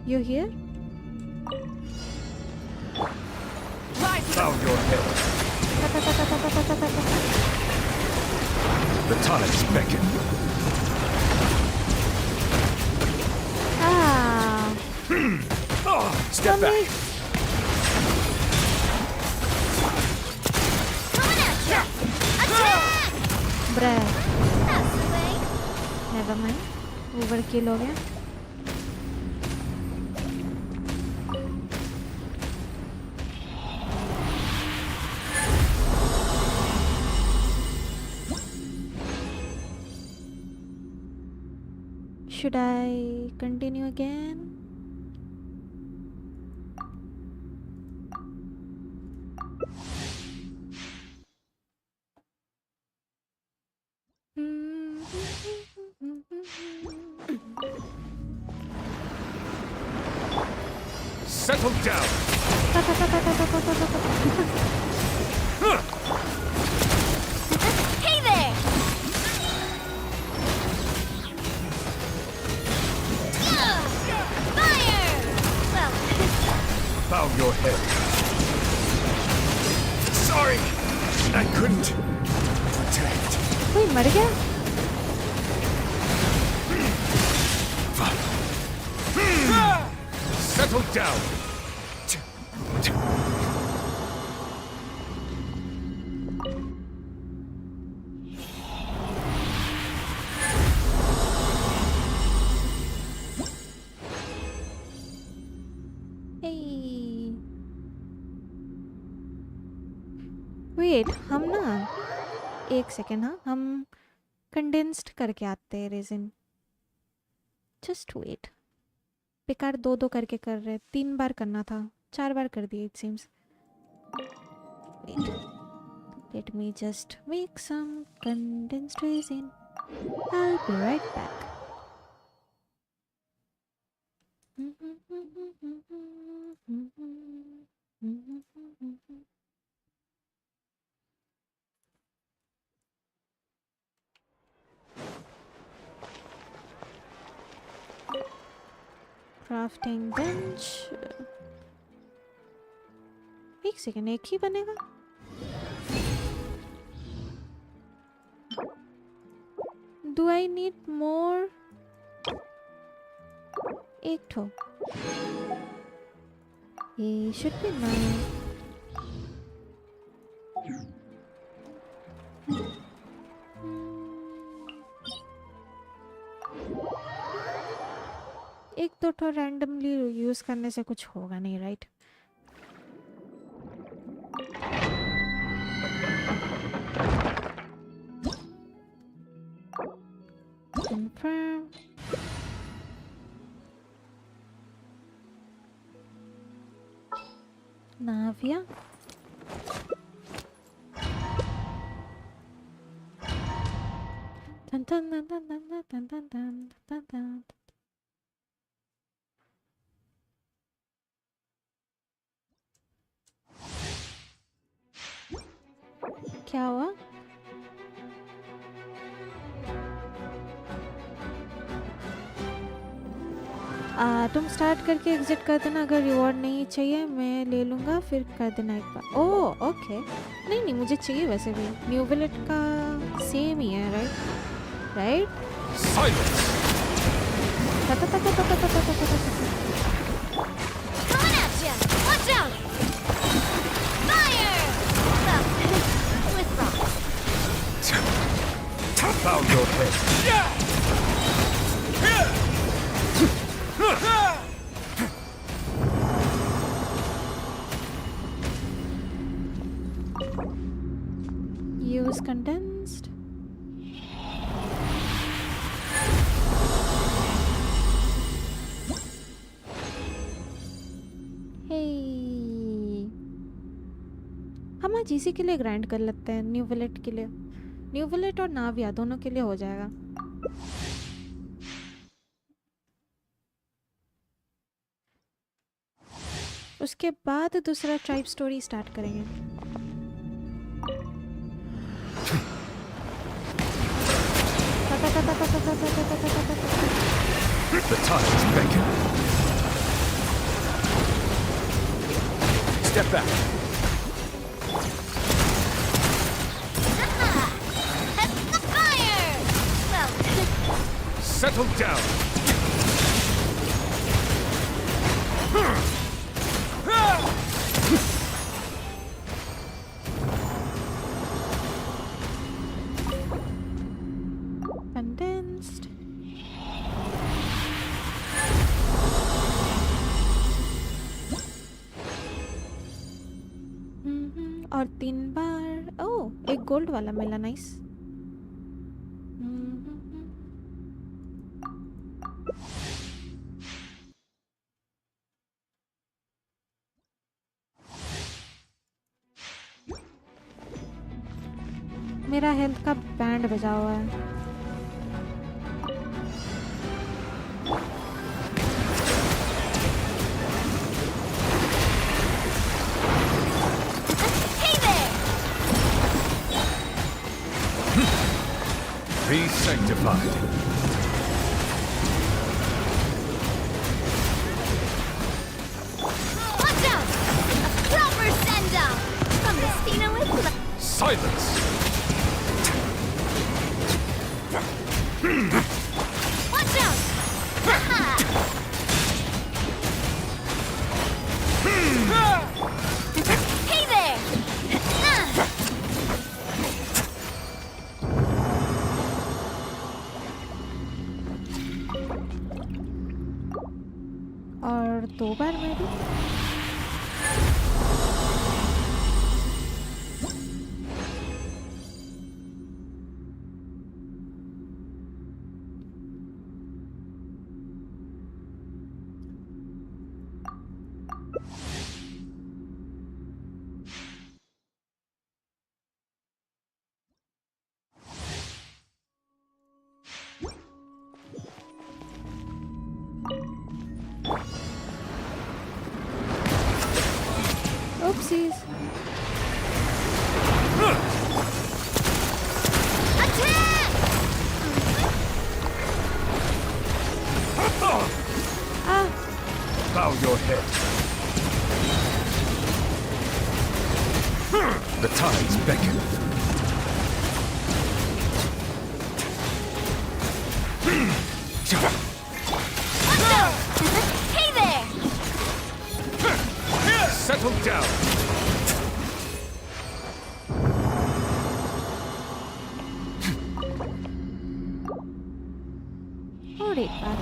You here? Bow your head. The tides beckon. Step back. Coming at ya! Attack! Bruh, That's the way. never mind. Overkill हो गया। Should I continue again? Settle down. Hey there! Fire! Well, Bow your head. Sorry, I couldn't protect. कोई मर गया? Settle down. Hey. Wait, हम ना एक second, हाँ हम कंडेंस्ड करके आते हैं रेजिन. Just wait. बेकार दो दो करके कर रहे, 3 बार करना था, 4 बार कर दिए it seems. Let me just make some condensed resin. I'll be right back. Crafting bench. एक सेकेंड, एक ही बनेगा. Do I need more? एक ठो. ये should be nice. एक दो ठो रैंडमली यूज करने से कुछ होगा नहीं, right? Confirm. Navia. Dun dun dun dun dun dun dun dun dun dun. क्या हुआ? तुम स्टार्ट करके एग्जिट कर देना, अगर रिवॉर्ड नहीं चाहिए मैं ले लूँगा, फिर कर देना एक बार. Oh okay. नहीं नहीं, मुझे चाहिए वैसे भी. न्यू विलेट का सेम ही है, right? Right? coming at ya! Watch out! Fire! Well, with rocks. Bow your head. Use condensed. Hey. हम आज इसी के लिए ग्राइंड कर लेते हैं, न्यू विलेट के लिए. न्यू विलेट और नाविया दोनों के लिए हो जाएगा. उसके बाद दूसरा ट्राइब स्टोरी स्टार्ट करेंगे. The tides beckon. Step back. That's the fire! Well, Settle down. Condensed. और 3 बार. ओह, एक गोल्ड वाला मिला, नाइस. मेरा हेल्थ का बैंड बजा हुआ है। Be sanctified. Watch out! A proper send-off! From the Spino with Silence! Watch out! Ha-ha! Hey there! और 2 बार मैं भी। Oopsies. Attack! Ah, Bow your head. The tides beckon. Watch out! Hey there! Settle down. और एक बार।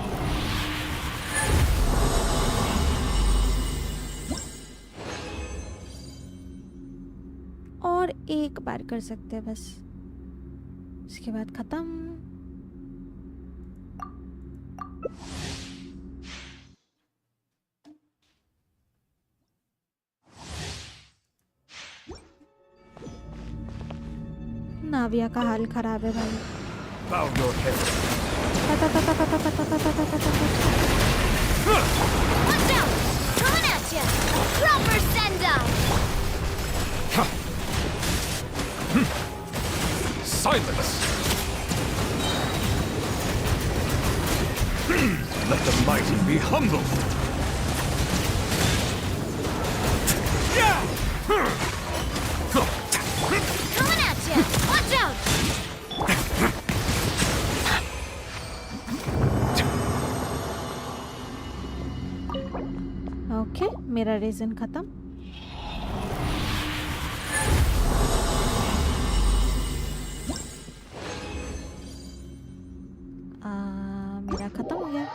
और एक बार कर सकते हैं बस, इसके बाद खत्म। नाविया का हाल खराब है भाई। Bow your head. Watch out! Coming at ya! A proper send-off! Silence. Let the mighty be humble. Coming at ya! Watch out! Okay, मेरा रीजन खत्म। मेरा खत्म हो गया।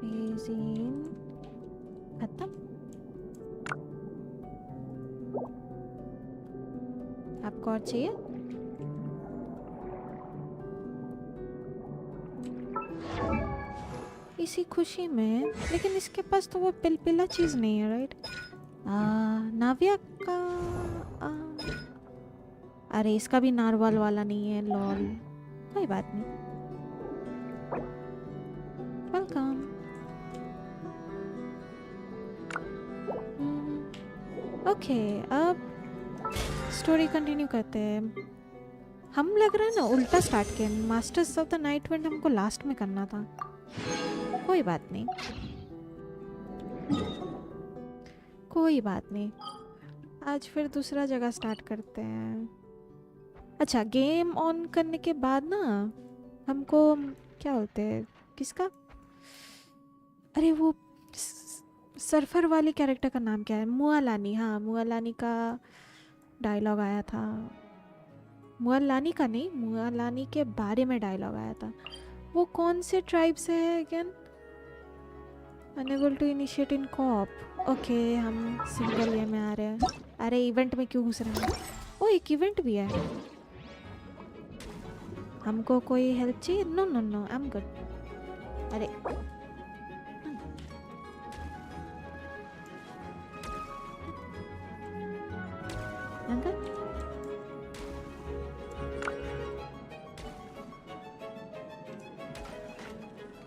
रीजन खत्म। आपको और चाहिए? इसी खुशी में, लेकिन इसके पास तो वो पिलपिला चीज नहीं है, राइट? नाविया का अरे इसका भी नारवाल वाला नहीं है, लॉल। कोई बात नहीं। वेलकम। ओके, अब स्टोरी कंटिन्यू करते हैं। हम लग रहा है ना उल्टा स्टार्ट किए। Masters of the night wind हमको लास्ट में करना था। कोई बात नहीं, कोई बात नहीं। आज फिर दूसरा जगह स्टार्ट करते हैं। अच्छा, गेम ऑन करने के बाद ना हमको क्या बोलते हैं, किसका, अरे वो सर्फर वाली कैरेक्टर का नाम क्या है? मुआलानी। हाँ, मुआलानी का डायलॉग आया था। मुआलानी का नहीं, मुआलानी के बारे में डायलॉग आया था। वो कौन से ट्राइब से है again? Unable to initiate in cop. Okay, हम सिंगल वे में आ रहे हैं। अरे इवेंट में क्यों घुस रहे हैं? ओ, एक इवेंट भी है। हमको कोई हेल्प चाहिए? No no no, I am good. अरे अंकल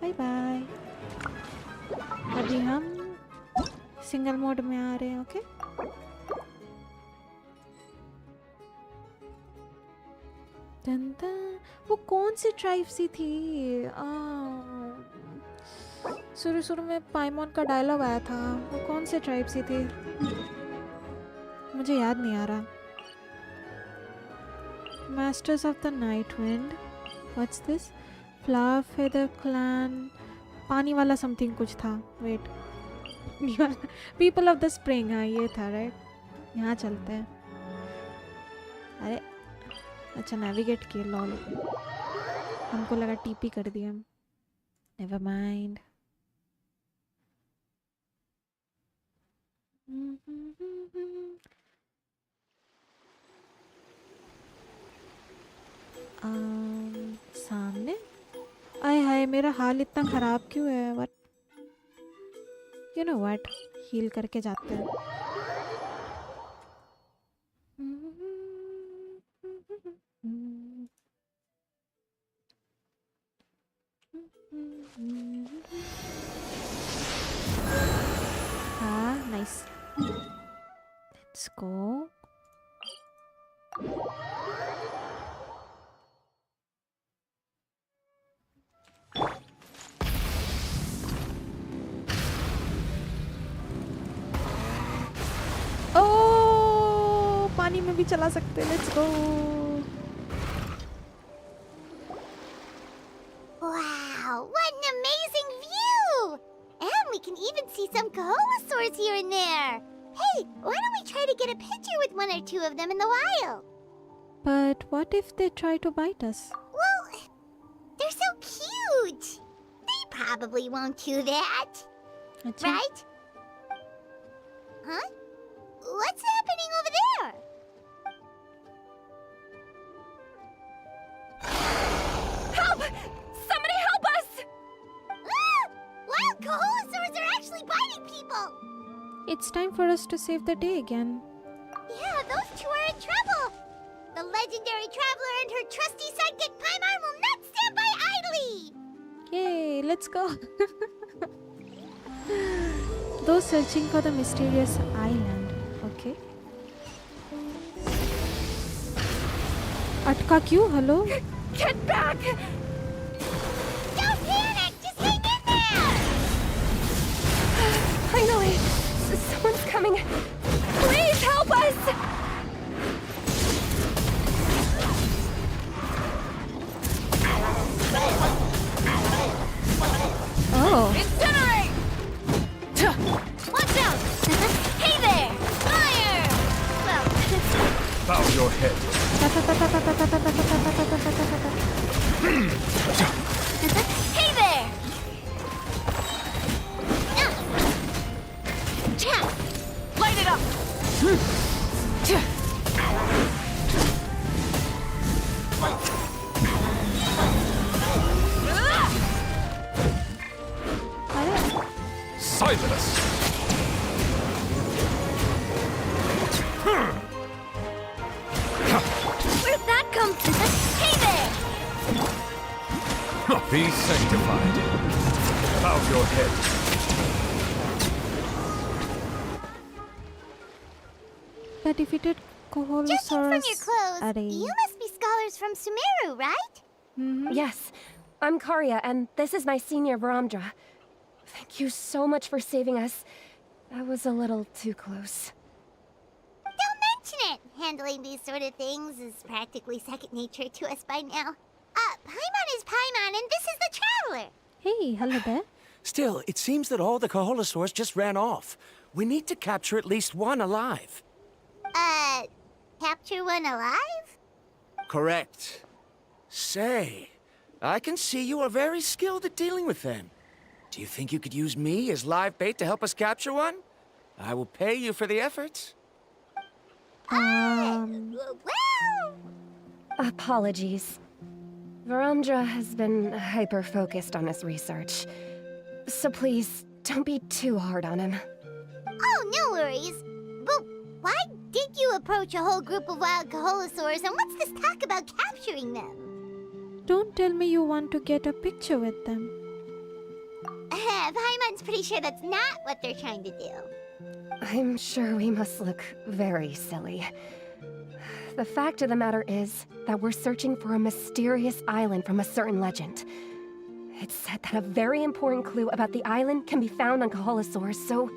बाय बाय. अभी हम सिंगल मोड में आ रहे हैं. ओके वो कौन सी ट्राइब सी थी? शुरू में पाइमोन का डायलॉग आया था. वो कौन सी ट्राइब सी थी? मुझे याद नहीं आ रहा. Masters of the night wind. What's this? Flower feather clan. पानी वाला समथिंग कुछ था. Wait. People of the spring. हाँ ये था राइट. यहाँ चलते हैं. अरे अच्छा नेविगेट किए. लॉल हमको लगा टीपी कर दिया. Never mind. सामने. आय हाय मेरा हाल इतना खराब क्यों है? What you know what. Heal करके जाते हैं. हाँ नाइस. Let's go. पानी में भी चला सकते. Let's go. Wow, what an amazing view! And we can even see some Coholosaurs here and there. Hey, why don't we try to get a picture with one or two of them in the wild? But what if they try to bite us? Well, they're so cute. They probably won't do that. Achha. Right? Huh? What's happening over there? Help! Somebody help us! Ah! Wild Coholosaurs are actually biting people! It's time for us to save the day again. Yeah, those two are in trouble! The legendary traveler and her trusty sidekick Paimon will not stand by idly! Yay, let's go. Those searching for the mysterious island. Okay. अटका क्यों? Hello. Get back! Don't panic! Just hang in there! Finally! Someone's coming! Please help us! Oh. Incinerate! Watch out! Hey there! Fire! Well, Bow your head. hey there! Light it up! Silence! Where'd that come from? Hey there! Be sanctified. Bow your head. The defeated Coholosaurus. Judging from your clothes, Are you must be scholars from Sumeru, right? Yes, I'm Karya, and this is my senior Baramdra. Thank you so much for saving us. That was a little too close. Don't mention it! Handling these sort of things is practically second nature to us by now. Paimon is Paimon, and this is the Traveler! Hey, hello there. Still, it seems that all the Coholosaurs just ran off. We need to capture at least one alive. Capture one alive? Correct. Say, I can see you are very skilled at dealing with them. Do you think you could use me as live bait to help us capture one? I will pay you for the efforts. Well... Apologies. Varamdra has been hyper-focused on his research. So please, don't be too hard on him. Oh, no worries. But why did you approach a whole group of wild Kaholosaurs, and what's this talk about capturing them? Don't tell me you want to get a picture with them. Paimon's pretty sure that's not what they're trying to do. I'm sure we must look very silly. The fact of the matter is that we're searching for a mysterious island from a certain legend. It's said that a very important clue about the island can be found on Kaholosaurs, so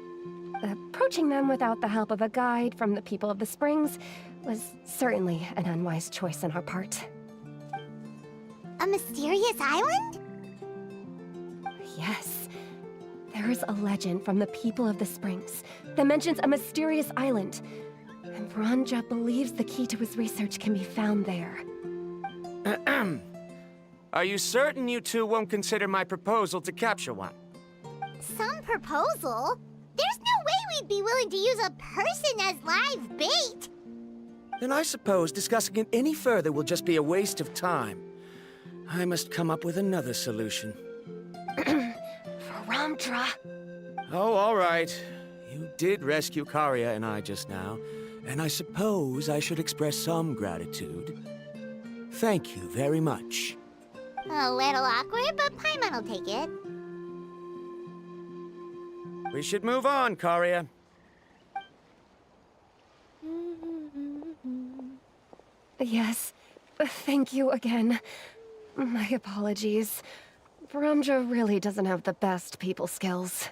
approaching them without the help of a guide from the people of the Springs was certainly an unwise choice on our part. A mysterious island? Yes. There is a legend from the people of the Springs that mentions a mysterious island. And Varamdra believes the key to his research can be found there. Are you certain you two won't consider my proposal to capture one? Some proposal? There's no way we'd be willing to use a person as live bait! Then I suppose discussing it any further will just be a waste of time. I must come up with another solution. Varamdra! Oh, all right. You did rescue Karia and I just now, and I suppose I should express some gratitude. Thank you very much. A little awkward, but Paimon will take it. We should move on, Karia. Yes, thank you again. My apologies. Varamdra really doesn't have the best people skills.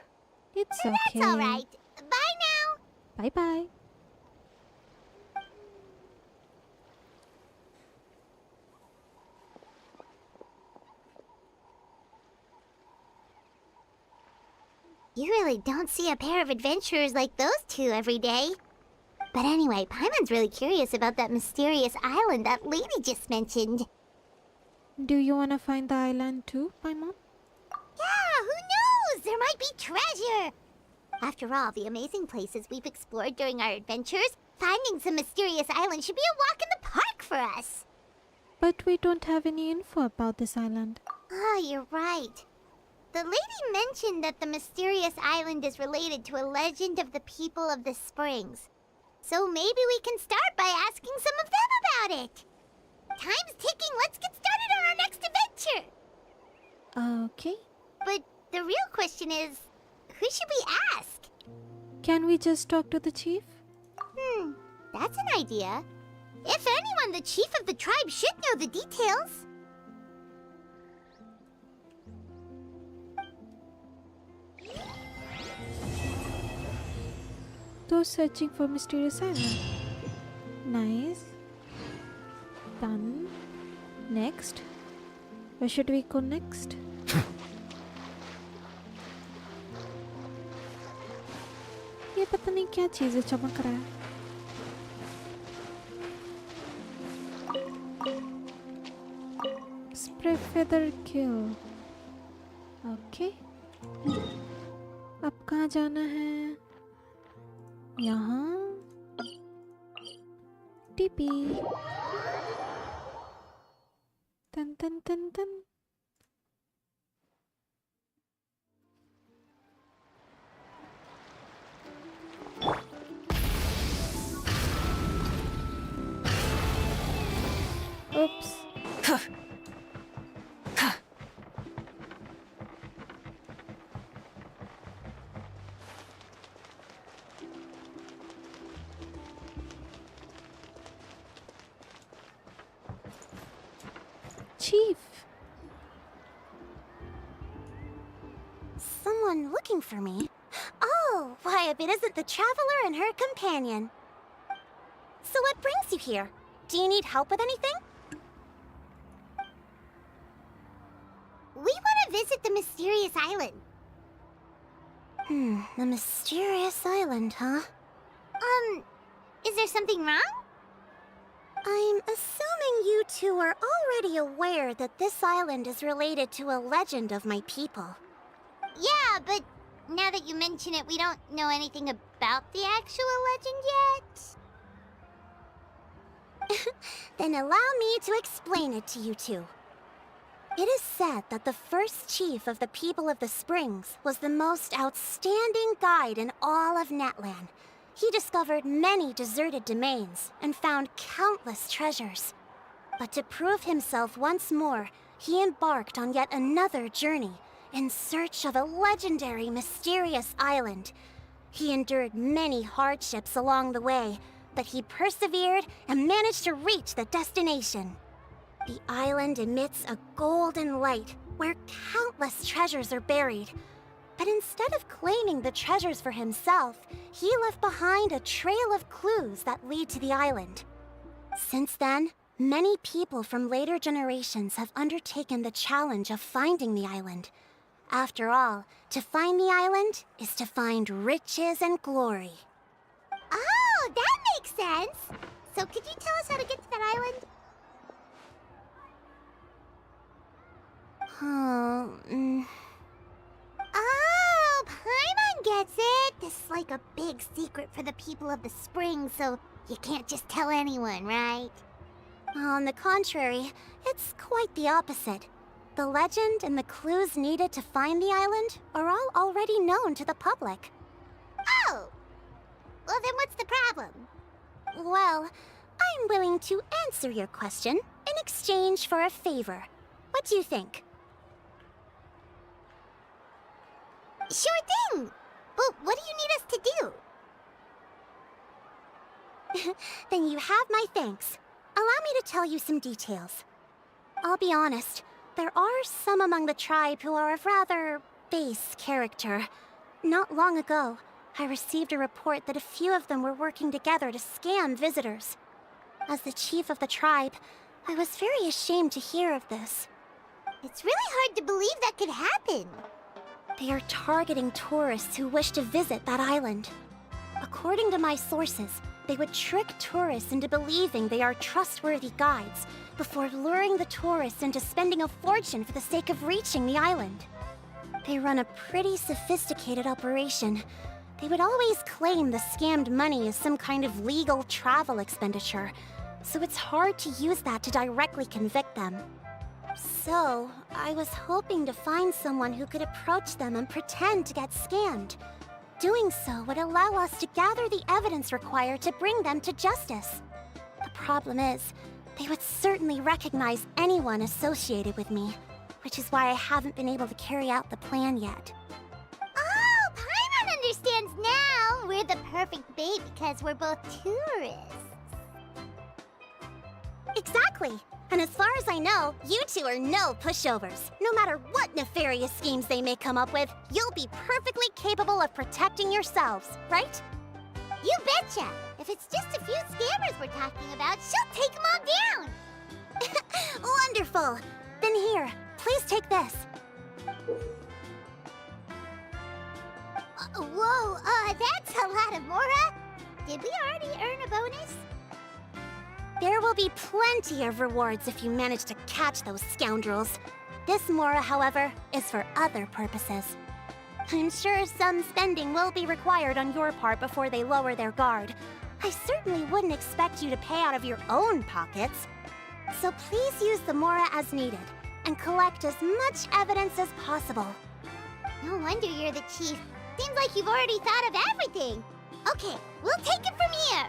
It's okay. That's alright. Bye now! Bye-bye. You really don't see a pair of adventurers like those two every day. But anyway, Paimon's really curious about that mysterious island that lady just mentioned. Do you want to find the island too, Paimon? Yeah, who knows? There might be treasure! After all the amazing places we've explored during our adventures, finding some mysterious island should be a walk in the park for us. But we don't have any info about this island. Oh, you're right. The lady mentioned that the mysterious island is related to a legend of the people of the Springs. So maybe we can start by asking some of them about it. Time's ticking, let's get started on our next adventure! Okay. But the real question is, who should we ask? Can we just talk to the chief? That's an idea. If anyone, the chief of the tribe should know the details. Those searching for mysterious island. Nice. Done. Next. Where should we go next? ये पता नहीं क्या चीज़ है चमक रहा है. Spray feather kill. Okay. अब कहाँ जाना है? यहाँ. TP. Dun dun dun dun. Oops. Chief. Someone looking for me? Oh, why, if it isn't the Traveler and her companion. So what brings you here? Do you need help with anything? We want to visit the mysterious island. The mysterious island, huh? Is there something wrong? I'm assuming you two are already aware that this island is related to a legend of my people. Yeah, but now that you mention it, we don't know anything about the actual legend yet. Then allow me to explain it to you two. It is said that the first chief of the people of the Springs was the most outstanding guide in all of Natlan. He discovered many deserted domains and found countless treasures. But to prove himself once more, he embarked on yet another journey in search of a legendary, mysterious island. He endured many hardships along the way, but he persevered and managed to reach the destination. The island emits a golden light where countless treasures are buried. But instead of claiming the treasures for himself, he left behind a trail of clues that lead to the island. Since then, many people from later generations have undertaken the challenge of finding the island. After all, to find the island is to find riches and glory. Oh, that makes sense! So could you tell us how to get to that island? Oh, Paimon gets it! This is like a big secret for the people of the Spring, so you can't just tell anyone, right? On the contrary, it's quite the opposite. The legend and the clues needed to find the island are all already known to the public. Oh! Well, then what's the problem? Well, I'm willing to answer your question in exchange for a favor. What do you think? Sure thing! But what do you need us to do? Then you have my thanks. Allow me to tell you some details. I'll be honest, there are some among the tribe who are of rather base character. Not long ago, I received a report that a few of them were working together to scam visitors. As the chief of the tribe, I was very ashamed to hear of this. It's really hard to believe that could happen. They are targeting tourists who wish to visit that island. According to my sources, they would trick tourists into believing they are trustworthy guides before luring the tourists into spending a fortune for the sake of reaching the island. They run a pretty sophisticated operation. They would always claim the scammed money is some kind of legal travel expenditure, so it's hard to use that to directly convict them. So, I was hoping to find someone who could approach them and pretend to get scammed. Doing so would allow us to gather the evidence required to bring them to justice. The problem is, they would certainly recognize anyone associated with me, which is why I haven't been able to carry out the plan yet. Oh, Paimon understands now! We're the perfect bait because we're both tourists. Exactly! And as far as I know, you two are no pushovers. No matter what nefarious schemes they may come up with, you'll be perfectly capable of protecting yourselves, right? You betcha! If it's just a few scammers we're talking about, she'll take them all down! Wonderful! Then here, please take this. Whoa, that's a lot of Mora! Did we already earn a bonus? There will be plenty of rewards if you manage to catch those scoundrels. This Mora, however, is for other purposes. I'm sure some spending will be required on your part before they lower their guard. I certainly wouldn't expect you to pay out of your own pockets. So please use the Mora as needed, and collect as much evidence as possible. No wonder you're the chief. Seems like you've already thought of everything. Okay, we'll take it from here.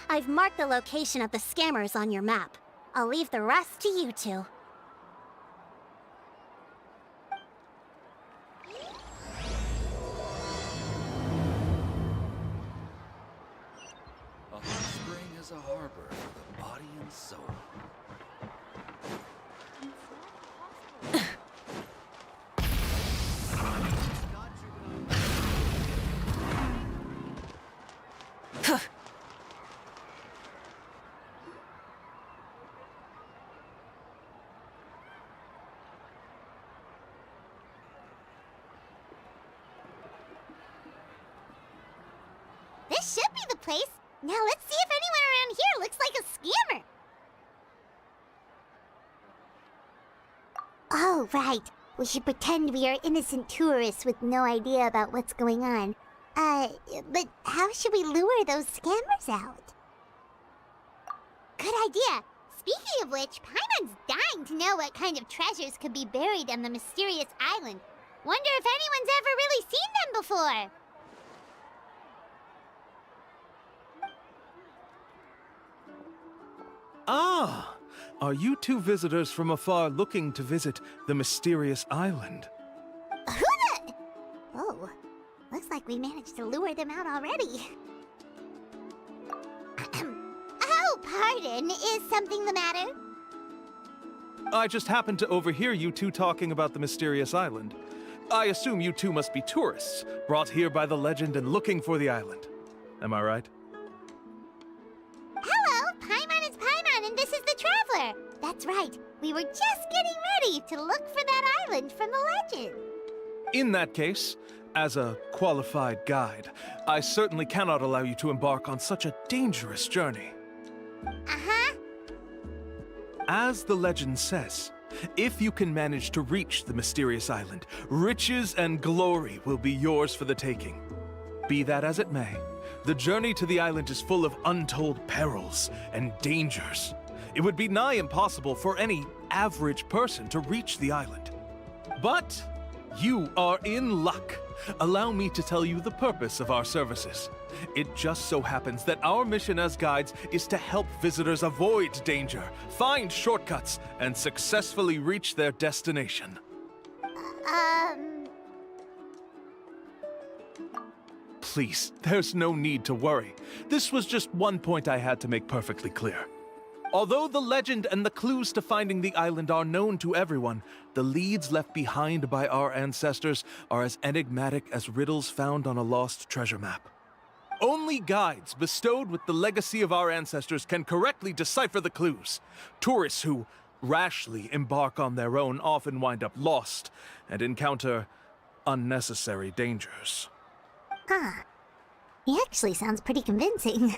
I've marked the location of the scammers on your map. I'll leave the rest to you two. A hot spring is a harbor for the body and soul. This should be the place. Now let's see if anyone around here looks like a scammer. Oh, right. We should pretend we are innocent tourists with no idea about what's going on. But how should we lure those scammers out? Good idea. Speaking of which, Paimon's dying to know what kind of treasures could be buried on the mysterious island. Wonder if anyone's ever really seen them before. Ah! Are you two visitors from afar looking to visit the mysterious island? Who the... Oh, looks like we managed to lure them out already. Oh, pardon. Is something the matter? I just happened to overhear you two talking about the mysterious island. I assume you two must be tourists, brought here by the legend and looking for the island. Am I right? Hello, Paimon is Paimon, and this is the Traveler. That's right. We were just getting ready to look for that island from the legend. In that case, as a qualified guide, I certainly cannot allow you to embark on such a dangerous journey. Uh-huh. As the legend says, if you can manage to reach the mysterious island, riches and glory will be yours for the taking. Be that as it may, the journey to the island is full of untold perils and dangers. It would be nigh impossible for any average person to reach the island. But you are in luck. Allow me to tell you the purpose of our services. It just so happens that our mission as guides is to help visitors avoid danger, find shortcuts, and successfully reach their destination. Please, there's no need to worry. This was just one point I had to make perfectly clear. Although the legend and the clues to finding the island are known to everyone, the leads left behind by our ancestors are as enigmatic as riddles found on a lost treasure map. Only guides bestowed with the legacy of our ancestors can correctly decipher the clues. Tourists who rashly embark on their own often wind up lost and encounter unnecessary dangers. Huh. He actually sounds pretty convincing.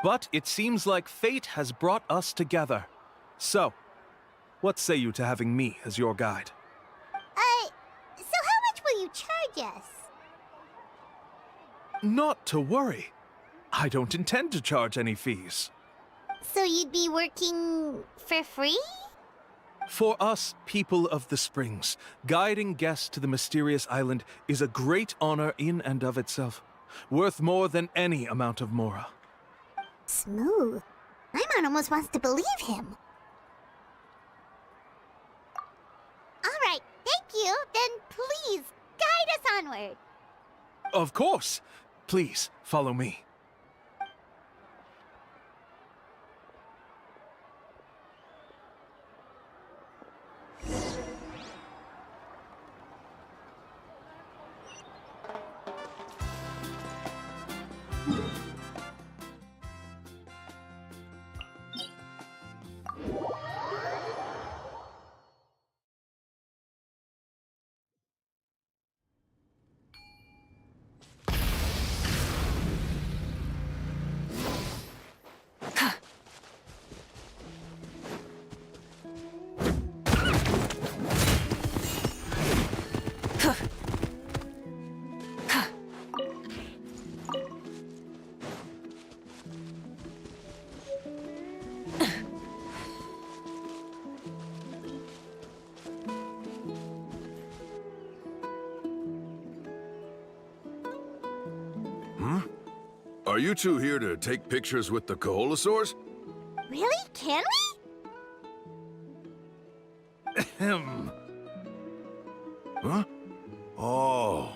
But it seems like fate has brought us together. So, what say you to having me as your guide? So how much will you charge us? Not to worry. I don't intend to charge any fees. So you'd be working for free? For us, people of the Springs, guiding guests to the mysterious island is a great honor in and of itself, worth more than any amount of mora. Smooth. Paimon almost wants to believe him. All right, thank you. Then please, guide us onward. Of course. Please, follow me. Are you two here to take pictures with the Koholosaurs? Really? Can we? Ahem. Huh? Oh.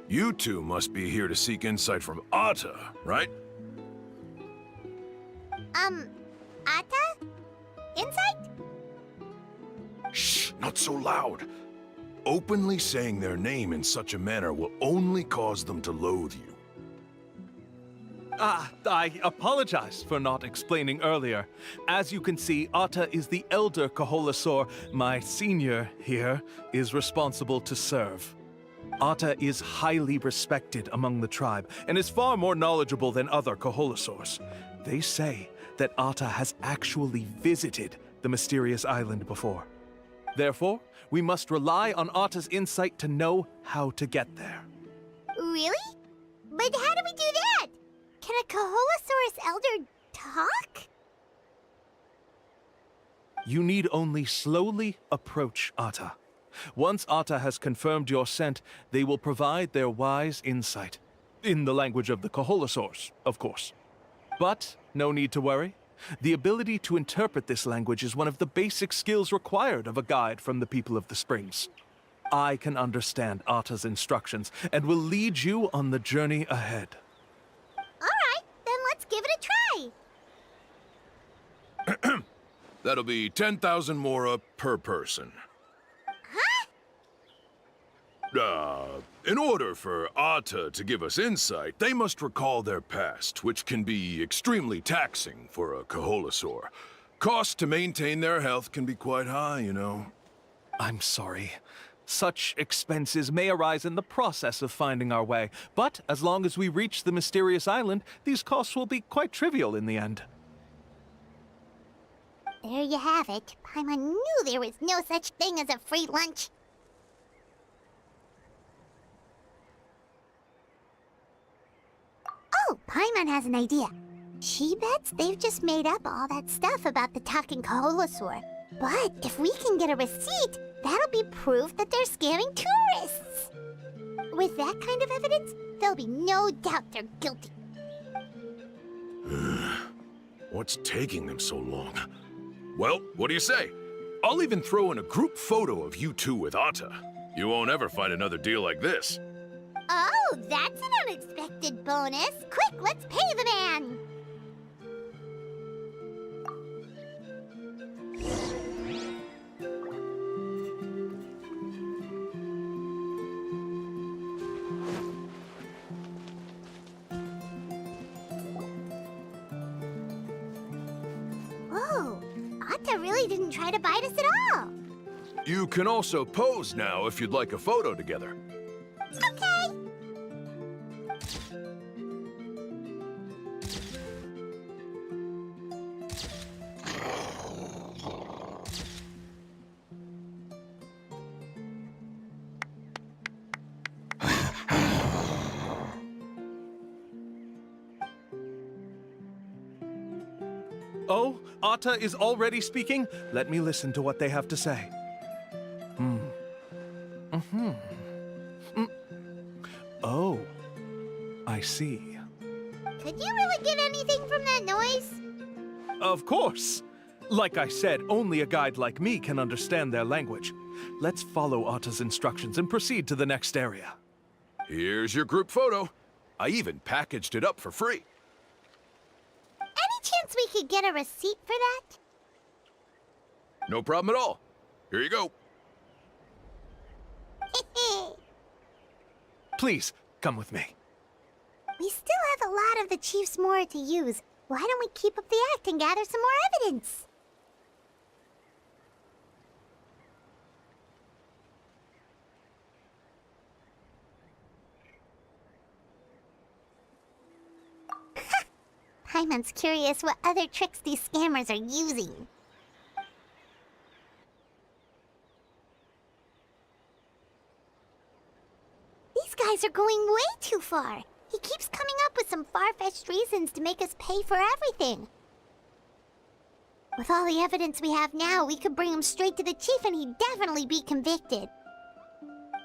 You two must be here to seek insight from Atta, right? Atta? Insight? Shh, not so loud. Openly saying their name in such a manner will only cause them to loathe you. I apologize for not explaining earlier. As you can see, Atta is the elder Koholosaur. My senior here is responsible to serve. Atta is highly respected among the tribe and is far more knowledgeable than other Koholosaurs. They say that Atta has actually visited the mysterious island before. Therefore, we must rely on Atta's insight to know how to get there. Really? But how do we do that? Can a Koholosaurus elder talk? You need only slowly approach Atta. Once Atta has confirmed your scent, they will provide their wise insight. In the language of the Koholosaurs, of course. But no need to worry. The ability to interpret this language is one of the basic skills required of a guide from the people of the Springs. I can understand Atta's instructions and will lead you on the journey ahead. Alright, then let's give it a try. That'll be 10,000 mora per person. In order for Atta to give us insight, they must recall their past, which can be extremely taxing for a Koholosaur. Cost to maintain their health can be quite high, you know. I'm sorry. Such expenses may arise in the process of finding our way, but as long as we reach the mysterious island, these costs will be quite trivial in the end. There you have it. Paimon knew there was no such thing as a free lunch. Oh, Paimon has an idea. She bets they've just made up all that stuff about the talking Koholosaur. But if we can get a receipt, that'll be proof that they're scamming tourists. With that kind of evidence, there'll be no doubt they're guilty. What's taking them so long? Well, what do you say? I'll even throw in a group photo of you two with Atta. You won't ever find another deal like this. Oh, that's an unexpected bonus. Quick, let's pay the man. Whoa, Atta really didn't try to bite us at all. You can also pose now if you'd like a photo together. Okay. Oh, Atta is already speaking? Let me listen to what they have to say. Oh, I see. Could you really get anything from that noise? Of course! Like I said, only a guide like me can understand their language. Let's follow Atta's instructions and proceed to the next area. Here's your group photo. I even packaged it up for free. Any chance we could get a receipt for that? No problem at all. Here you go. Please, come with me. We still have a lot of the Chief's Mora to use. Why don't we keep up the act and gather some more evidence? Paimon's curious what other tricks these scammers are using. These guys are going way too far. He keeps coming up with some far-fetched reasons to make us pay for everything. With all the evidence we have now, we could bring him straight to the chief and he'd definitely be convicted.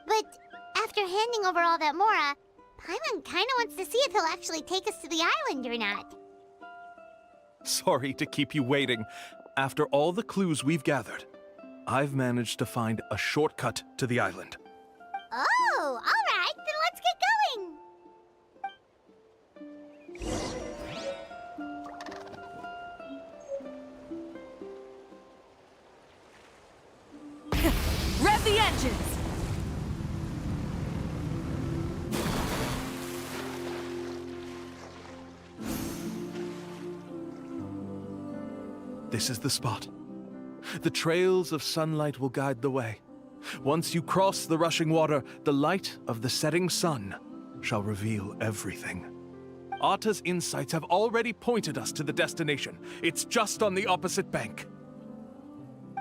But after handing over all that Mora, Paimon kinda wants to see if he'll actually take us to the island or not. Sorry to keep you waiting. After all the clues we've gathered, I've managed to find a shortcut to the island. Oh, alright, then let's get going! Rev the engines! This is the spot. The trails of sunlight will guide the way. Once you cross the rushing water, the light of the setting sun shall reveal everything. Atta's insights have already pointed us to the destination. It's just on the opposite bank.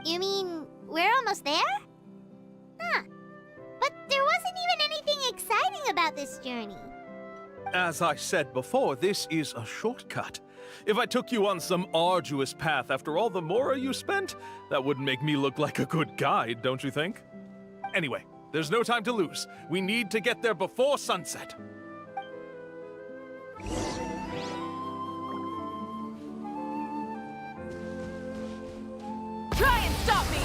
You mean, we're almost there? Huh. But there wasn't even anything exciting about this journey. As I said before, this is a shortcut. If I took you on some arduous path after all the mora you spent, that wouldn't make me look like a good guide, don't you think? Anyway, there's no time to lose. We need to get there before sunset. Try and stop me!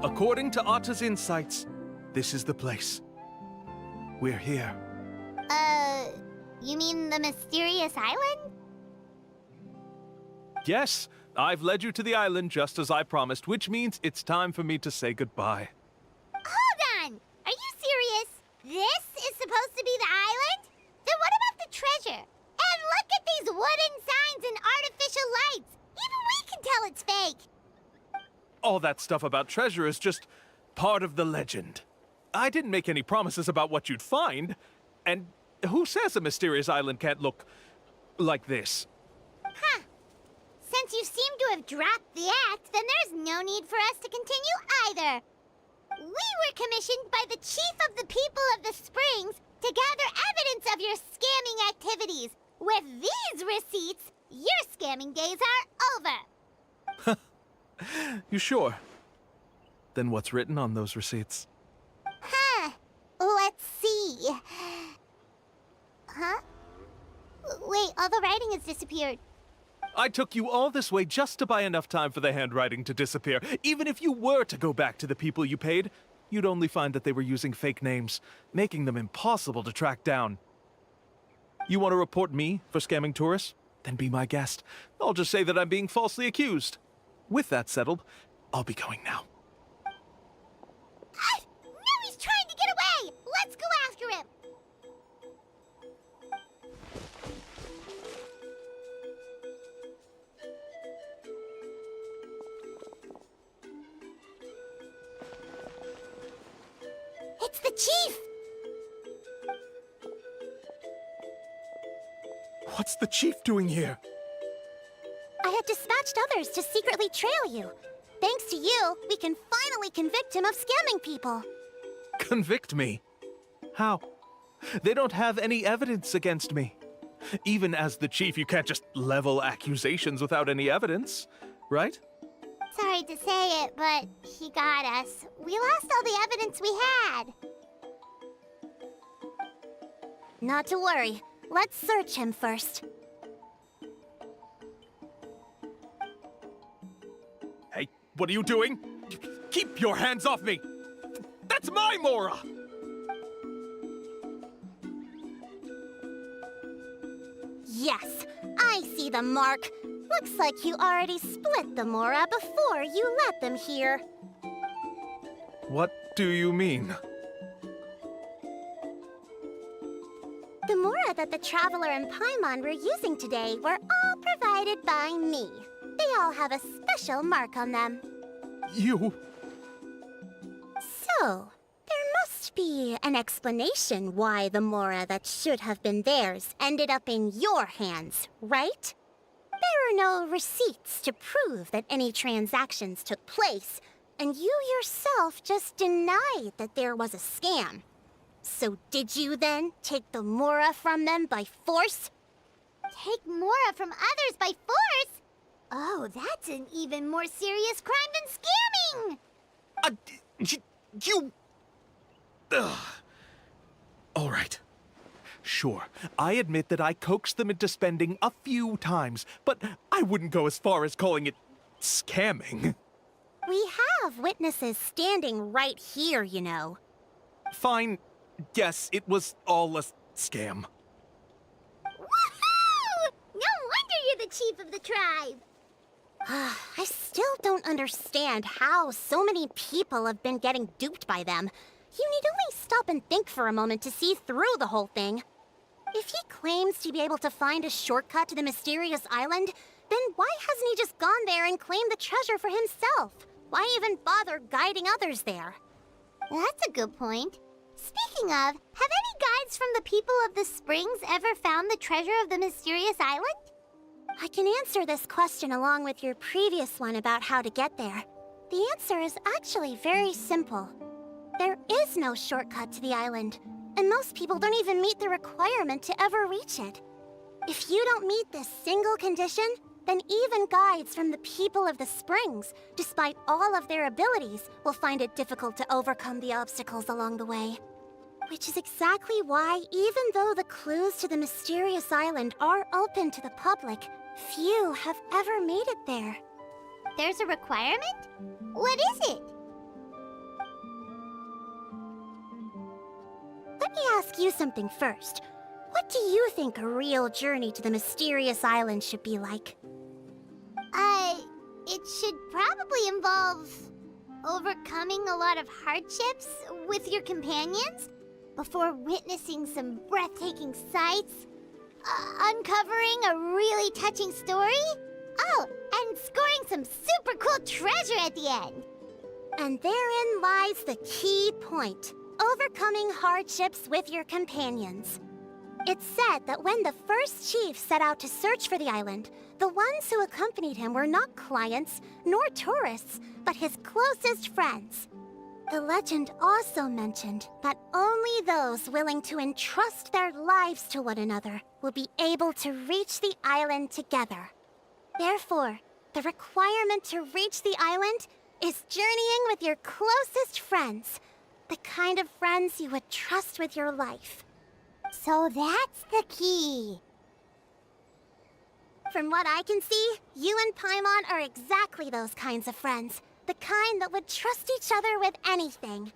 According to Atta's insights, this is the place. We're here. You mean the mysterious island? Yes, I've led you to the island just as I promised, which means it's time for me to say goodbye. Hold on! Are you serious? This is supposed to be the island? Then what about the treasure? And look at these wooden signs and artificial lights! Even we can tell it's fake! All that stuff about treasure is just part of the legend. I didn't make any promises about what you'd find, and who says a mysterious island can't look like this? Huh. Since you seem to have dropped the act, then there's no need for us to continue either. We were commissioned by the chief of the people of the Springs to gather evidence of your scamming activities. With these receipts, your scamming days are over. You sure? Then what's written on those receipts? Huh. Let's see. Huh? Wait, all the writing has disappeared. I took you all this way just to buy enough time for the handwriting to disappear. Even if you were to go back to the people you paid, you'd only find that they were using fake names, making them impossible to track down. You want to report me for scamming tourists? Then be my guest. I'll just say that I'm being falsely accused. With that settled, I'll be going now. Now he's trying to get away! Let's go after him! It's the chief! What's the chief doing here? I had dispatched others to secretly trail you. Thanks to you, we can finally convict him of scamming people. Convict me? How? They don't have any evidence against me. Even as the chief, you can't just level accusations without any evidence, right? Sorry to say it, but he got us. We lost all the evidence we had. Not to worry. Let's search him first. Hey, what are you doing? Keep your hands off me! That's my Mora! Yes, I see the mark. Looks like you already split the Mora before you let them here. What do you mean? The Mora that the Traveler and Paimon were using today were all provided by me. They all have a special mark on them. You... So, there must be an explanation why the Mora that should have been theirs ended up in your hands, right? There are no receipts to prove that any transactions took place, and you yourself just denied that there was a scam. So did you then take the Mora from them by force? Take Mora from others by force? Oh, that's an even more serious crime than scamming! You... Ugh. All right. Sure, I admit that I coaxed them into spending a few times, but I wouldn't go as far as calling it scamming. We have witnesses standing right here, you know. Fine. Yes, it was all a scam. Woohoo! No wonder you're the chief of the tribe! I still don't understand how so many people have been getting duped by them. You need only stop and think for a moment to see through the whole thing. If he claims to be able to find a shortcut to the mysterious island, then why hasn't he just gone there and claimed the treasure for himself? Why even bother guiding others there? That's a good point. Speaking of, have any guides from the people of the Springs ever found the treasure of the mysterious island? I can answer this question along with your previous one about how to get there. The answer is actually very simple. There is no shortcut to the island, and most people don't even meet the requirement to ever reach it. If you don't meet this single condition, then even guides from the people of the Springs, despite all of their abilities, will find it difficult to overcome the obstacles along the way. Which is exactly why, even though the clues to the mysterious island are open to the public, few have ever made it there. There's a requirement? What is it? Let me ask you something first. What do you think a real journey to the mysterious island should be like? It should probably involve overcoming a lot of hardships with your companions before witnessing some breathtaking sights, uncovering a really touching story, oh, and scoring some super cool treasure at the end. And therein lies the key point. Overcoming hardships with your companions. It's said that when the first chief set out to search for the island, the ones who accompanied him were not clients nor tourists, but his closest friends. The legend also mentioned that only those willing to entrust their lives to one another will be able to reach the island together. Therefore, the requirement to reach the island is journeying with your closest friends, the kind of friends you would trust with your life. So that's the key. From what I can see, you and Paimon are exactly those kinds of friends. The kind that would trust each other with anything.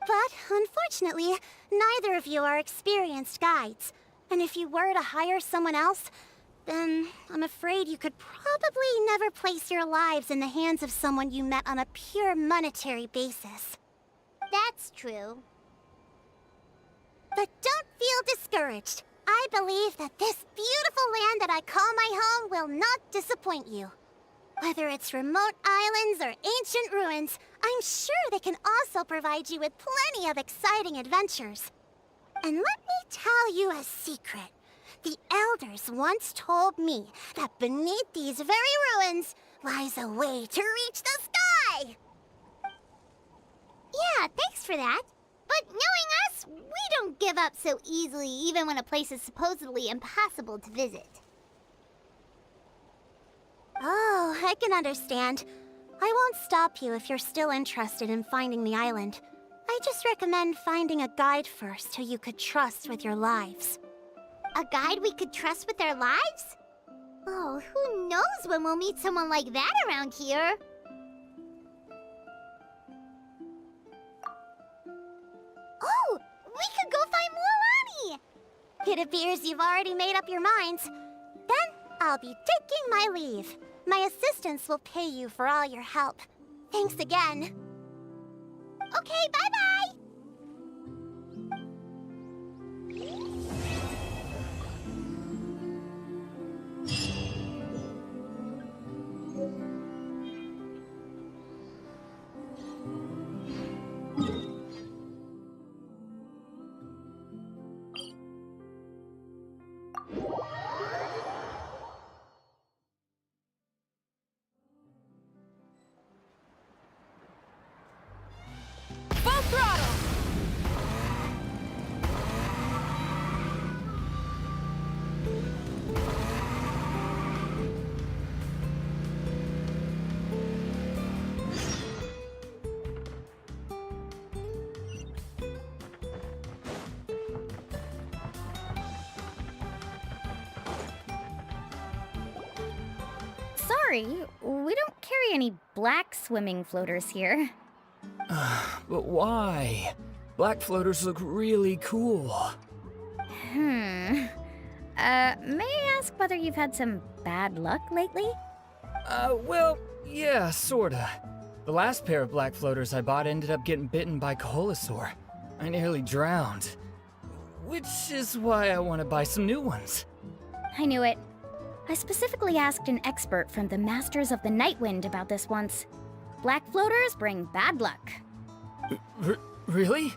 But, unfortunately, neither of you are experienced guides. And if you were to hire someone else, then I'm afraid you could probably never place your lives in the hands of someone you met on a pure monetary basis. That's true. But don't feel discouraged. I believe that this beautiful land that I call my home will not disappoint you. Whether it's remote islands or ancient ruins, I'm sure they can also provide you with plenty of exciting adventures. And let me tell you a secret. The elders once told me that beneath these very ruins lies a way to reach the sky! Yeah, thanks for that. But knowing us, we don't give up so easily even when a place is supposedly impossible to visit. Oh, I can understand. I won't stop you if you're still interested in finding the island. I just recommend finding a guide first who you could trust with your lives. A guide we could trust with our lives? Oh, who knows when we'll meet someone like that around here? Oh, we could go find Mualani! It appears you've already made up your minds. Then I'll be taking my leave. My assistants will pay you for all your help. Thanks again. Okay, bye-bye! Full throttle! Sorry, we don't carry any black swimming floaters here. But why? Black floaters look really cool. May I ask whether you've had some bad luck lately? Well, yeah, sorta. The last pair of black floaters I bought ended up getting bitten by Coholosaur. I nearly drowned. Which is why I want to buy some new ones. I knew it. I specifically asked an expert from the Masters of the Nightwind about this once. Black floaters bring bad luck. Really?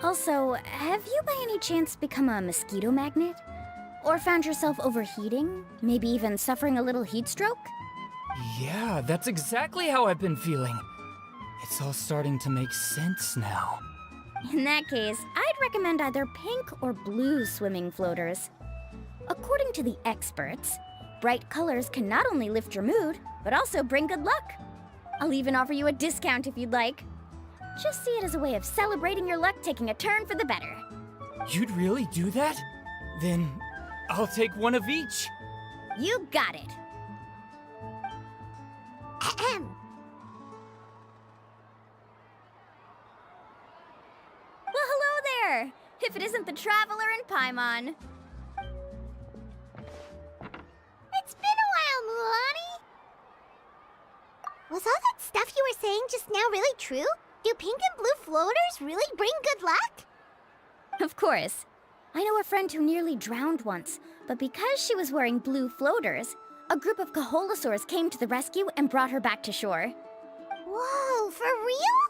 Also, have you by any chance become a mosquito magnet? Or found yourself overheating? Maybe even suffering a little heat stroke? Yeah, that's exactly how I've been feeling. It's all starting to make sense now. In that case, I'd recommend either pink or blue swimming floaters. According to the experts, bright colors can not only lift your mood, but also bring good luck. I'll even offer you a discount if you'd like. Just see it as a way of celebrating your luck taking a turn for the better. You'd really do that? Then I'll take one of each. You got it. Ahem. Well, hello there! If it isn't the Traveler and Paimon. It's been a while, Mulan. Was all that stuff you were saying just now really true? Do pink and blue floaters really bring good luck? Of course. I know a friend who nearly drowned once, but because she was wearing blue floaters, a group of Coholosaurs came to the rescue and brought her back to shore. Whoa, for real?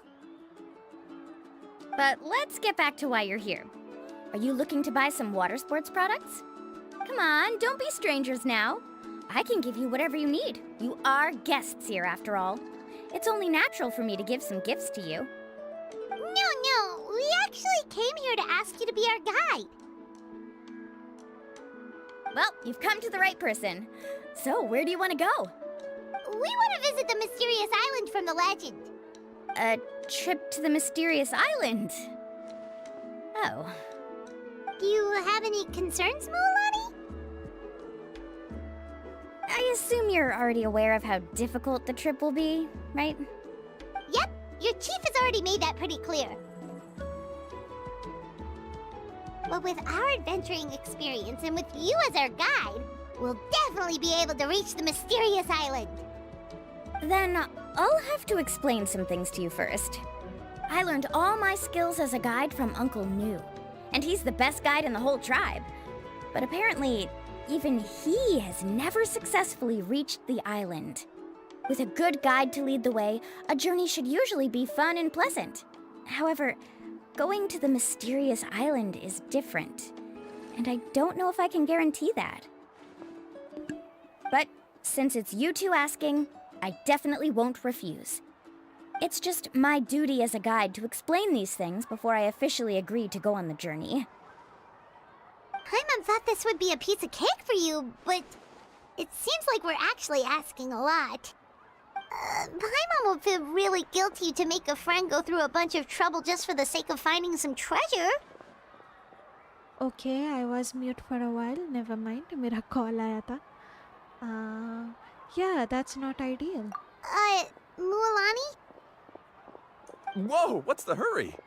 But let's get back to why you're here. Are you looking to buy some water sports products? Come on, don't be strangers now. I can give you whatever you need. You are guests here, after all. It's only natural for me to give some gifts to you. No, we actually came here to ask you to be our guide. Well, you've come to the right person. So, where do you want to go? We want to visit the mysterious island from the legend. A trip to the mysterious island? Oh. Do you have any concerns, Mulan? I assume you're already aware of how difficult the trip will be, right? Yep, your chief has already made that pretty clear. But with our adventuring experience and with you as our guide, we'll definitely be able to reach the mysterious island. Then I'll have to explain some things to you first. I learned all my skills as a guide from Uncle New, and he's the best guide in the whole tribe. But apparently, even he has never successfully reached the island. With a good guide to lead the way, a journey should usually be fun and pleasant. However, going to the mysterious island is different, and I don't know if I can guarantee that. But since it's you two asking, I definitely won't refuse. It's just my duty as a guide to explain these things before I officially agree to go on the journey. Paimon thought this would be a piece of cake for you, but it seems like we're actually asking a lot. Paimon will feel really guilty to make a friend go through a bunch of trouble just for the sake of finding some treasure. Okay, I was mute for a while. Never mind. मेरा call आया था. Yeah, that's not ideal. Mualani? Whoa, what's the hurry?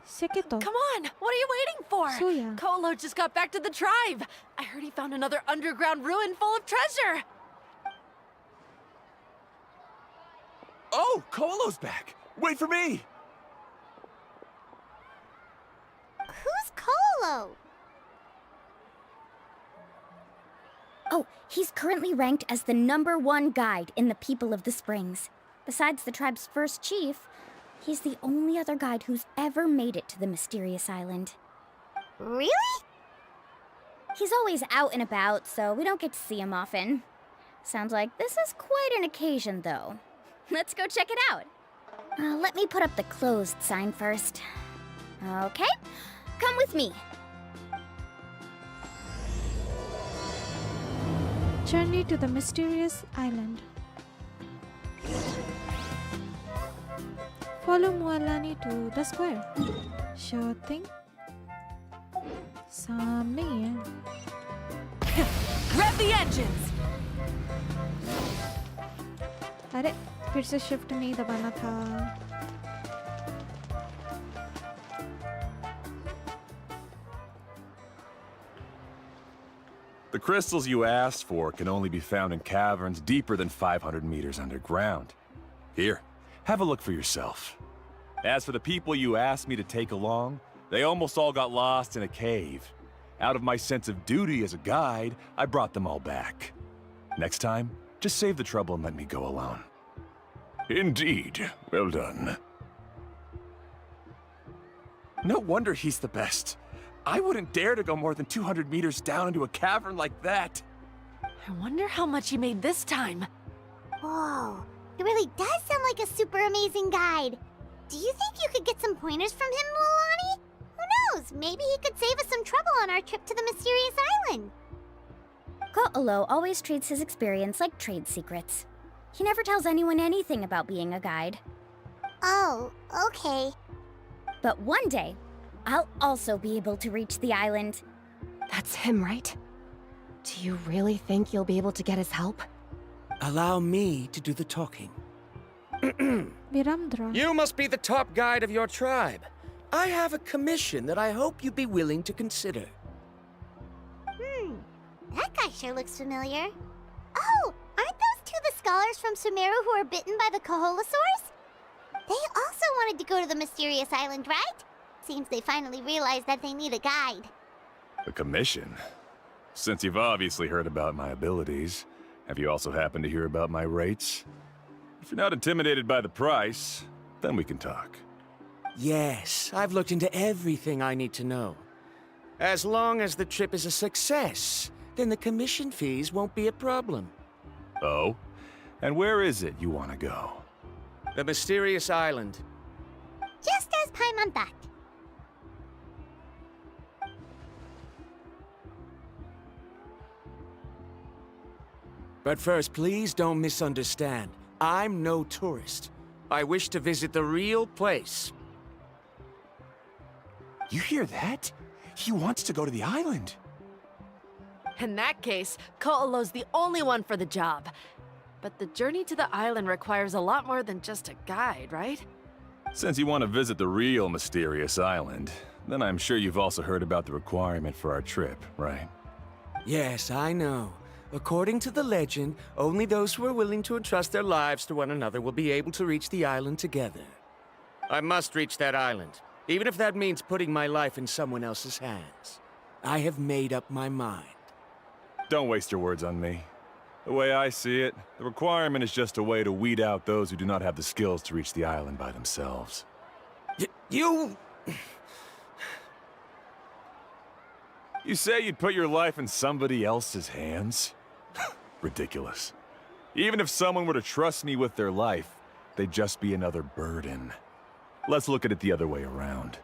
Seketo. Come on, what are you waiting for? Suya. Kolo just got back to the tribe. I heard he found another underground ruin full of treasure. Oh, Kolo's back. Wait for me. Who's Kolo? Oh, he's currently ranked as the #1 guide in the People of the Springs. Besides the tribe's first chief, he's the only other guide who's ever made it to the mysterious island. Really? He's always out and about, so we don't get to see him often. Sounds like this is quite an occasion, though. Let's go check it out. Let me put up the closed sign first. Okay, come with me. Journey to the mysterious island. Follow Mualani to the square. Sure thing. सामने ही है. Rev the engines. अरे फिर से shift नहीं दबाना था. The crystals you asked for can only be found in caverns deeper than 500 meters underground. Here, have a look for yourself. As for the people you asked me to take along, they almost all got lost in a cave. Out of my sense of duty as a guide, I brought them all back. Next time, just save the trouble and let me go alone. Indeed. Well done. No wonder he's the best. I wouldn't dare to go more than 200 meters down into a cavern like that. I wonder how much he made this time. Whoa, it really does sound like a super amazing guide. Do you think you could get some pointers from him, Mualani? Who knows? Maybe he could save us some trouble on our trip to the mysterious island. Ko'olo always treats his experience like trade secrets. He never tells anyone anything about being a guide. Oh, okay. But one day, I'll also be able to reach the island. That's him, right? Do you really think you'll be able to get his help? Allow me to do the talking. Viramdra. You must be the top guide of your tribe. I have a commission that I hope you'd be willing to consider. That guy sure looks familiar. Oh, aren't those two the scholars from Sumeru who are bitten by the Coholosaurs? They also wanted to go to the mysterious island, right? Seems they finally realized that they need a guide. A commission? Since you've obviously heard about my abilities, have you also happened to hear about my rates? If you're not intimidated by the price, then we can talk. Yes, I've looked into everything I need to know. As long as the trip is a success, then the commission fees won't be a problem. Oh? And where is it you want to go? The mysterious island. Just as Paimon thought. But first, please don't misunderstand. I'm no tourist. I wish to visit the real place. You hear that? He wants to go to the island. In that case, Ko'olo's the only one for the job. But the journey to the island requires a lot more than just a guide, right? Since you want to visit the real mysterious island, then I'm sure you've also heard about the requirement for our trip, right? Yes, I know. According to the legend, only those who are willing to entrust their lives to one another will be able to reach the island together. I must reach that island, even if that means putting my life in someone else's hands. I have made up my mind. Don't waste your words on me. The way I see it, the requirement is just a way to weed out those who do not have the skills to reach the island by themselves. You say you'd put your life in somebody else's hands? Ridiculous. Even if someone were to trust me with their life, they'd just be another burden. Let's look at it the other way around.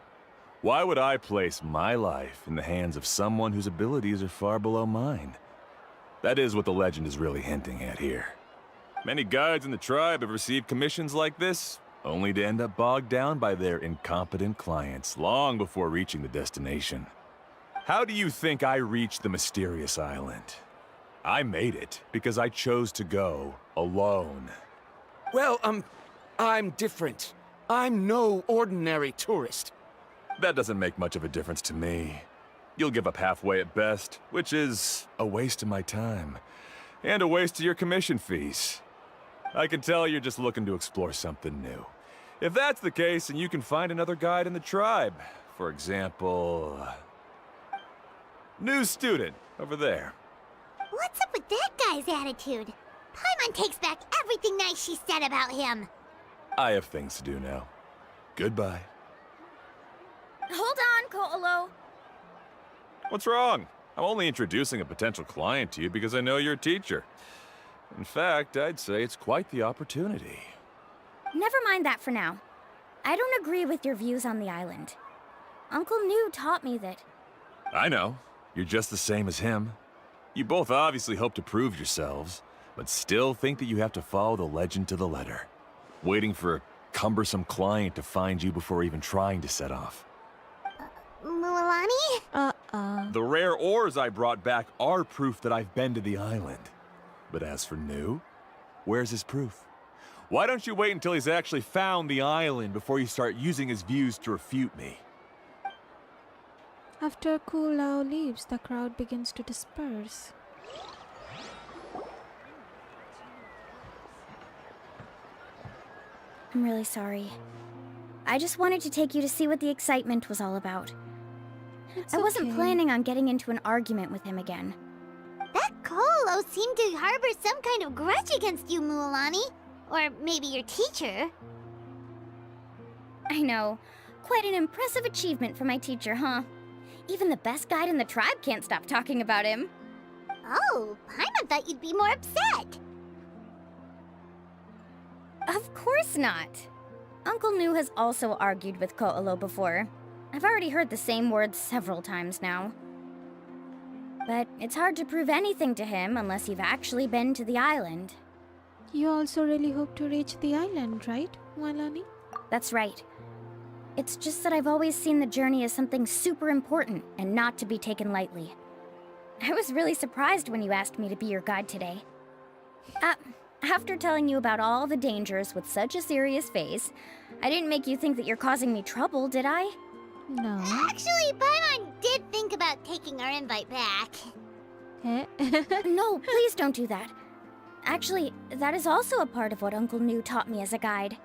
Why would I place my life in the hands of someone whose abilities are far below mine? That is what the legend is really hinting at here. Many guides in the tribe have received commissions like this, only to end up bogged down by their incompetent clients long before reaching the destination. How do you think I reached the mysterious island? I made it because I chose to go alone. Well, I'm different. I'm no ordinary tourist. That doesn't make much of a difference to me. You'll give up halfway at best, which is a waste of my time. And a waste of your commission fees. I can tell you're just looking to explore something new. If that's the case, then you can find another guide in the tribe. For example... new student, over there. What's up with that guy's attitude? Paimon takes back everything nice she said about him. I have things to do now. Goodbye. Hold on, Ko'olo. What's wrong? I'm only introducing a potential client to you because I know you're a teacher. In fact, I'd say it's quite the opportunity. Never mind that for now. I don't agree with your views on the island. Uncle New taught me that... I know. You're just the same as him. You both obviously hope to prove yourselves, but still think that you have to follow the legend to the letter. Waiting for a cumbersome client to find you before even trying to set off. Mualani? The rare ores I brought back are proof that I've been to the island. But as for New, where's his proof? Why don't you wait until he's actually found the island before you start using his views to refute me? After Kulao leaves, the crowd begins to disperse. I'm really sorry. I just wanted to take you to see what the excitement was all about. I wasn't planning on getting into an argument with him again. That Ko'olo seemed to harbor some kind of grudge against you, Mualani. Or maybe your teacher. I know. Quite an impressive achievement for my teacher, huh? Even the best guide in the tribe can't stop talking about him. Oh, Paimon thought you'd be more upset. Of course not. Uncle Nu has also argued with Ko'olo before. I've already heard the same words several times now. But it's hard to prove anything to him unless you've actually been to the island. You also really hope to reach the island, right, Walani? That's right. It's just that I've always seen the journey as something super important and not to be taken lightly. I was really surprised when you asked me to be your guide today. After telling you about all the dangers with such a serious face, I didn't make you think that you're causing me trouble, did I? No. Actually, Paimon did think about taking our invite back. No, please don't do that. Actually, that is also a part of what Uncle Nu taught me as a guide.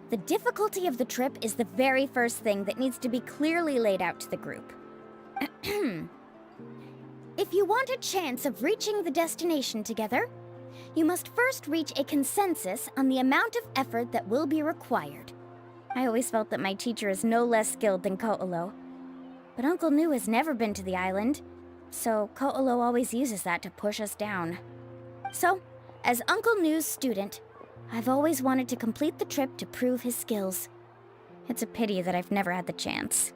The difficulty of the trip is the very first thing that needs to be clearly laid out to the group. If you want a chance of reaching the destination together, you must first reach a consensus on the amount of effort that will be required. I always felt that my teacher is no less skilled than Ko'olo. But Uncle Nu has never been to the island, so Ko'olo always uses that to push us down. So, as Uncle Nu's student, I've always wanted to complete the trip to prove his skills. It's a pity that I've never had the chance.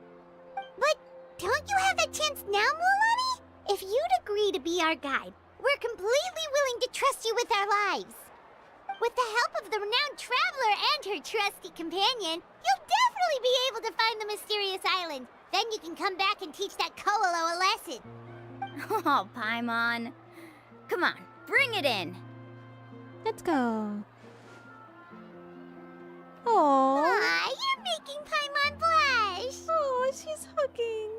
But don't you have that chance now, Mualani? If you'd agree to be our guide, we're completely willing to trust you with our lives. With the help of the renowned traveler and her trusty companion, you'll definitely be able to find the mysterious island. Then you can come back and teach that Ko'olo a lesson. Oh, Paimon. Come on, bring it in. Let's go. Oh. Aw, you're making Paimon blush. Oh, she's hugging.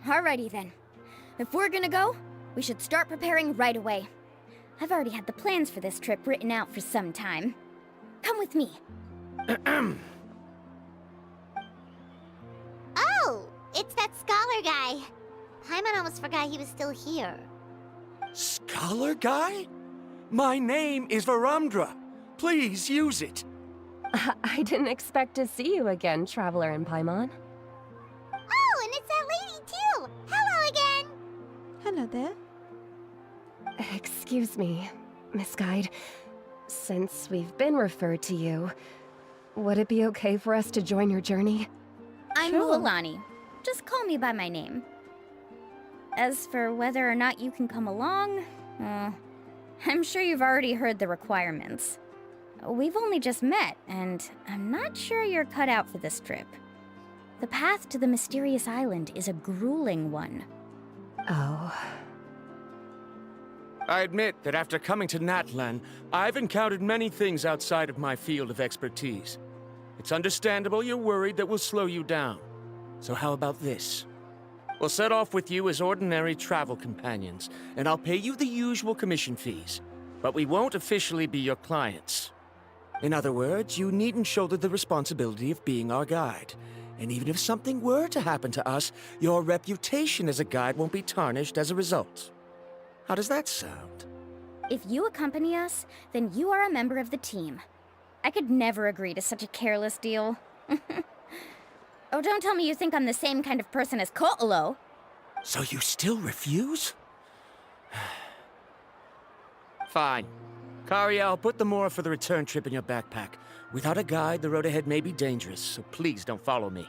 Alrighty then. If we're gonna go, we should start preparing right away. I've already had the plans for this trip written out for some time. Come with me. Oh, it's that scholar guy. Paimon almost forgot he was still here. Scholar guy? My name is Varamdra. Please use it. I didn't expect to see you again, Traveler and Paimon. Oh, and it's that lady too. Hello again. Hello there. Excuse me, Miss Guide. Since we've been referred to you, would it be okay for us to join your journey? I'm Mualani. Just call me by my name. As for whether or not you can come along, I'm sure you've already heard the requirements. We've only just met, and I'm not sure you're cut out for this trip. The path to the mysterious island is a grueling one. Oh. I admit that after coming to Natlan, I've encountered many things outside of my field of expertise. It's understandable you're worried that we'll slow you down. So how about this? We'll set off with you as ordinary travel companions, and I'll pay you the usual commission fees. But we won't officially be your clients. In other words, you needn't shoulder the responsibility of being our guide. And even if something were to happen to us, your reputation as a guide won't be tarnished as a result. How does that sound? If you accompany us, then you are a member of the team. I could never agree to such a careless deal. Oh, don't tell me you think I'm the same kind of person as Ko'olo. So you still refuse? Fine. Kariel, put the Mora for the return trip in your backpack. Without a guide, the road ahead may be dangerous, so please don't follow me.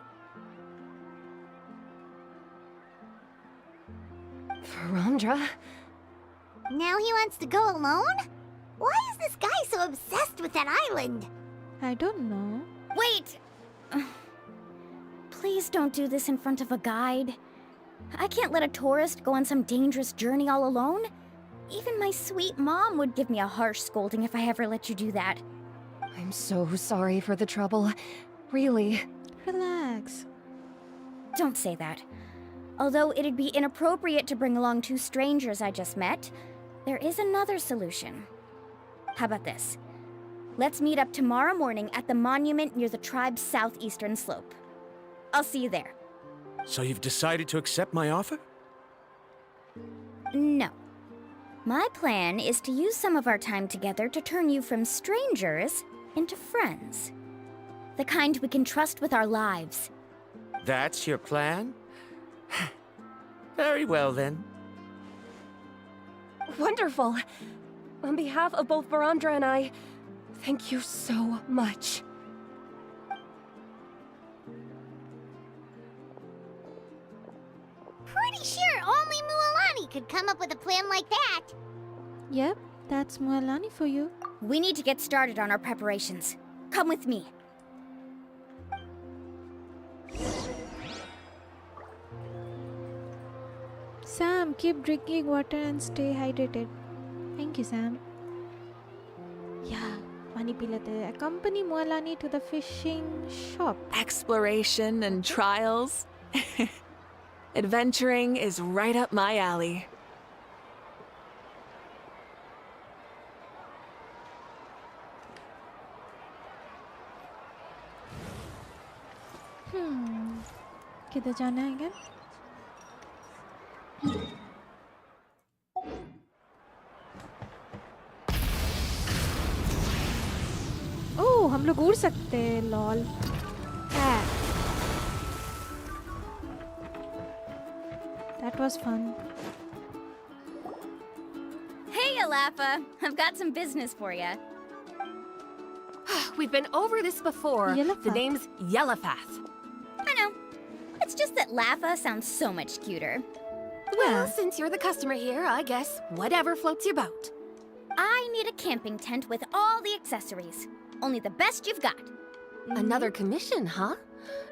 Varamdra? Now he wants to go alone? Why is this guy so obsessed with that island? I don't know. Wait! Please don't do this in front of a guide. I can't let a tourist go on some dangerous journey all alone. Even my sweet mom would give me a harsh scolding if I ever let you do that. I'm so sorry for the trouble. Really. Relax. Don't say that. Although it'd be inappropriate to bring along two strangers I just met, there is another solution. How about this? Let's meet up tomorrow morning at the monument near the tribe's southeastern slope. I'll see you there. So you've decided to accept my offer? No. My plan is to use some of our time together to turn you from strangers into friends. The kind we can trust with our lives. That's your plan? Very well, then. Wonderful. On behalf of both Verandra and I, thank you so much. Pretty sure only Mualani could come up with a plan like that. Yep, that's Mualani for you. We need to get started on our preparations. Come with me. Sam, keep drinking water and stay hydrated. Thank you, Sam. Yeah, pani pee lete hain. Accompany Mualani to the fishing shop. Exploration and trials. Adventuring is right up my alley. किधर जाना है again? ओह, हम लोग उड़ सकते हैं, lol. That was fun. Hey, Alafa. I've got some business for you. We've been over this before. Yellowfath. The name's Yellowfath. I know. It's just that Lafa sounds so much cuter. Well, since you're the customer here, I guess whatever floats your boat. I need a camping tent with all the accessories. Only the best you've got. Another commission, huh?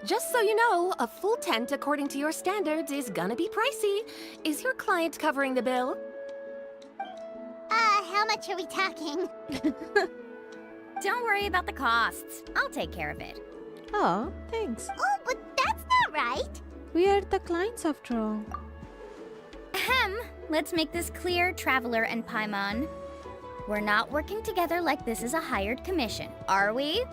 Just so you know, a full tent according to your standards is gonna be pricey. Is your client covering the bill? How much are we talking? Don't worry about the costs. I'll take care of it. Oh, thanks. Oh, but that's not right. We are the clients after all. Ahem. Let's make this clear, Traveler and Paimon. We're not working together like this is a hired commission, are we?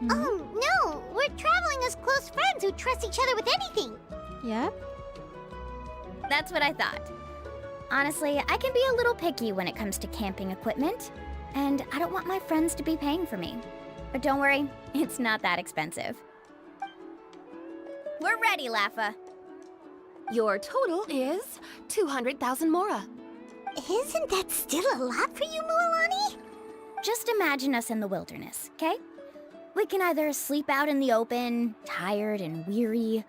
Oh, no! We're traveling as close friends who trust each other with anything. Yep. That's what I thought. Honestly, I can be a little picky when it comes to camping equipment, and I don't want my friends to be paying for me. But don't worry, it's not that expensive. We're ready, Lafa. Your total is 200,000 Mora. Isn't that still a lot for you, Mualani? Just imagine us in the wilderness, okay? We can either sleep out in the open, tired and weary,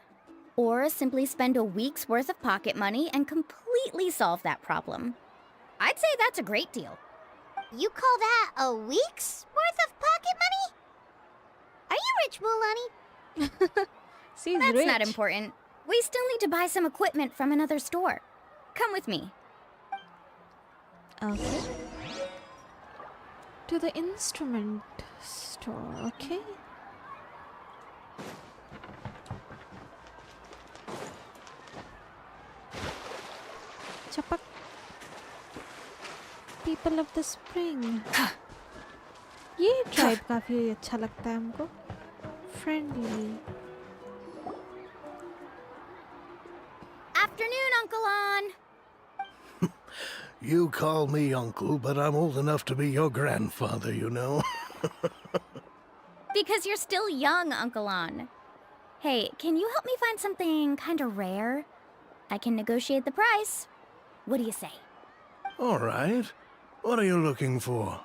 or simply spend a week's worth of pocket money and completely solve that problem. I'd say that's a great deal. You call that a week's worth of pocket money? Are you rich, Mualani? She's That's rich. not important. We still need to buy some equipment from another store. Come with me. Okay. To the instrument store, okay? Chapak. People of the spring. ये tribe काफी अच्छा लगता है हमको. Friendly. Afternoon, Uncle On. You call me uncle, but I'm old enough to be your grandfather, you know. Because you're still young, Uncle On. Hey, can you help me find something kind of rare? I can negotiate the price. What do you say? All right. What are you looking for?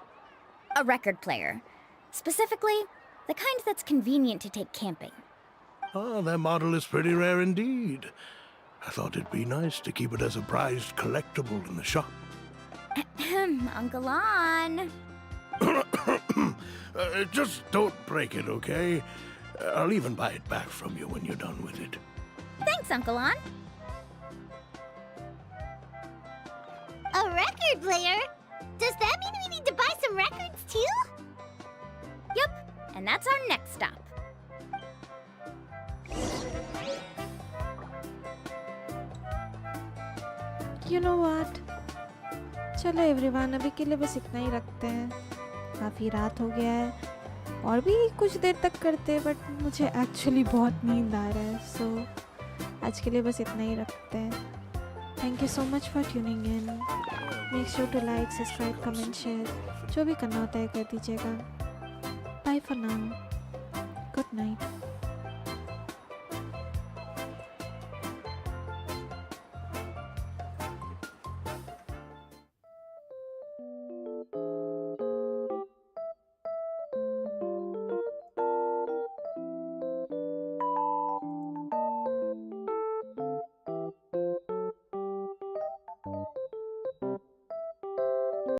A record player. Specifically, the kind that's convenient to take camping. Oh, that model is pretty rare indeed. I thought it'd be nice to keep it as a prized collectible in the shop. Uncle On. Just don't break it, okay? I'll even buy it back from you when you're done with it. Thanks, Uncle On. A record player? Does that mean we need to buy some records too? Yep, and that's our next stop. You know what? चलो everyone, अभी के लिए बस इतना ही रखते हैं. काफ़ी रात हो गया है और भी कुछ देर तक करते हैं, बट मुझे एक्चुअली बहुत नींद आ रहा है. सो आज के लिए बस इतना ही रखते हैं. Thank you so much for tuning in. Make sure to like, subscribe, comment, share. जो भी करना होता है कर दीजिएगा. Bye for now. Good night.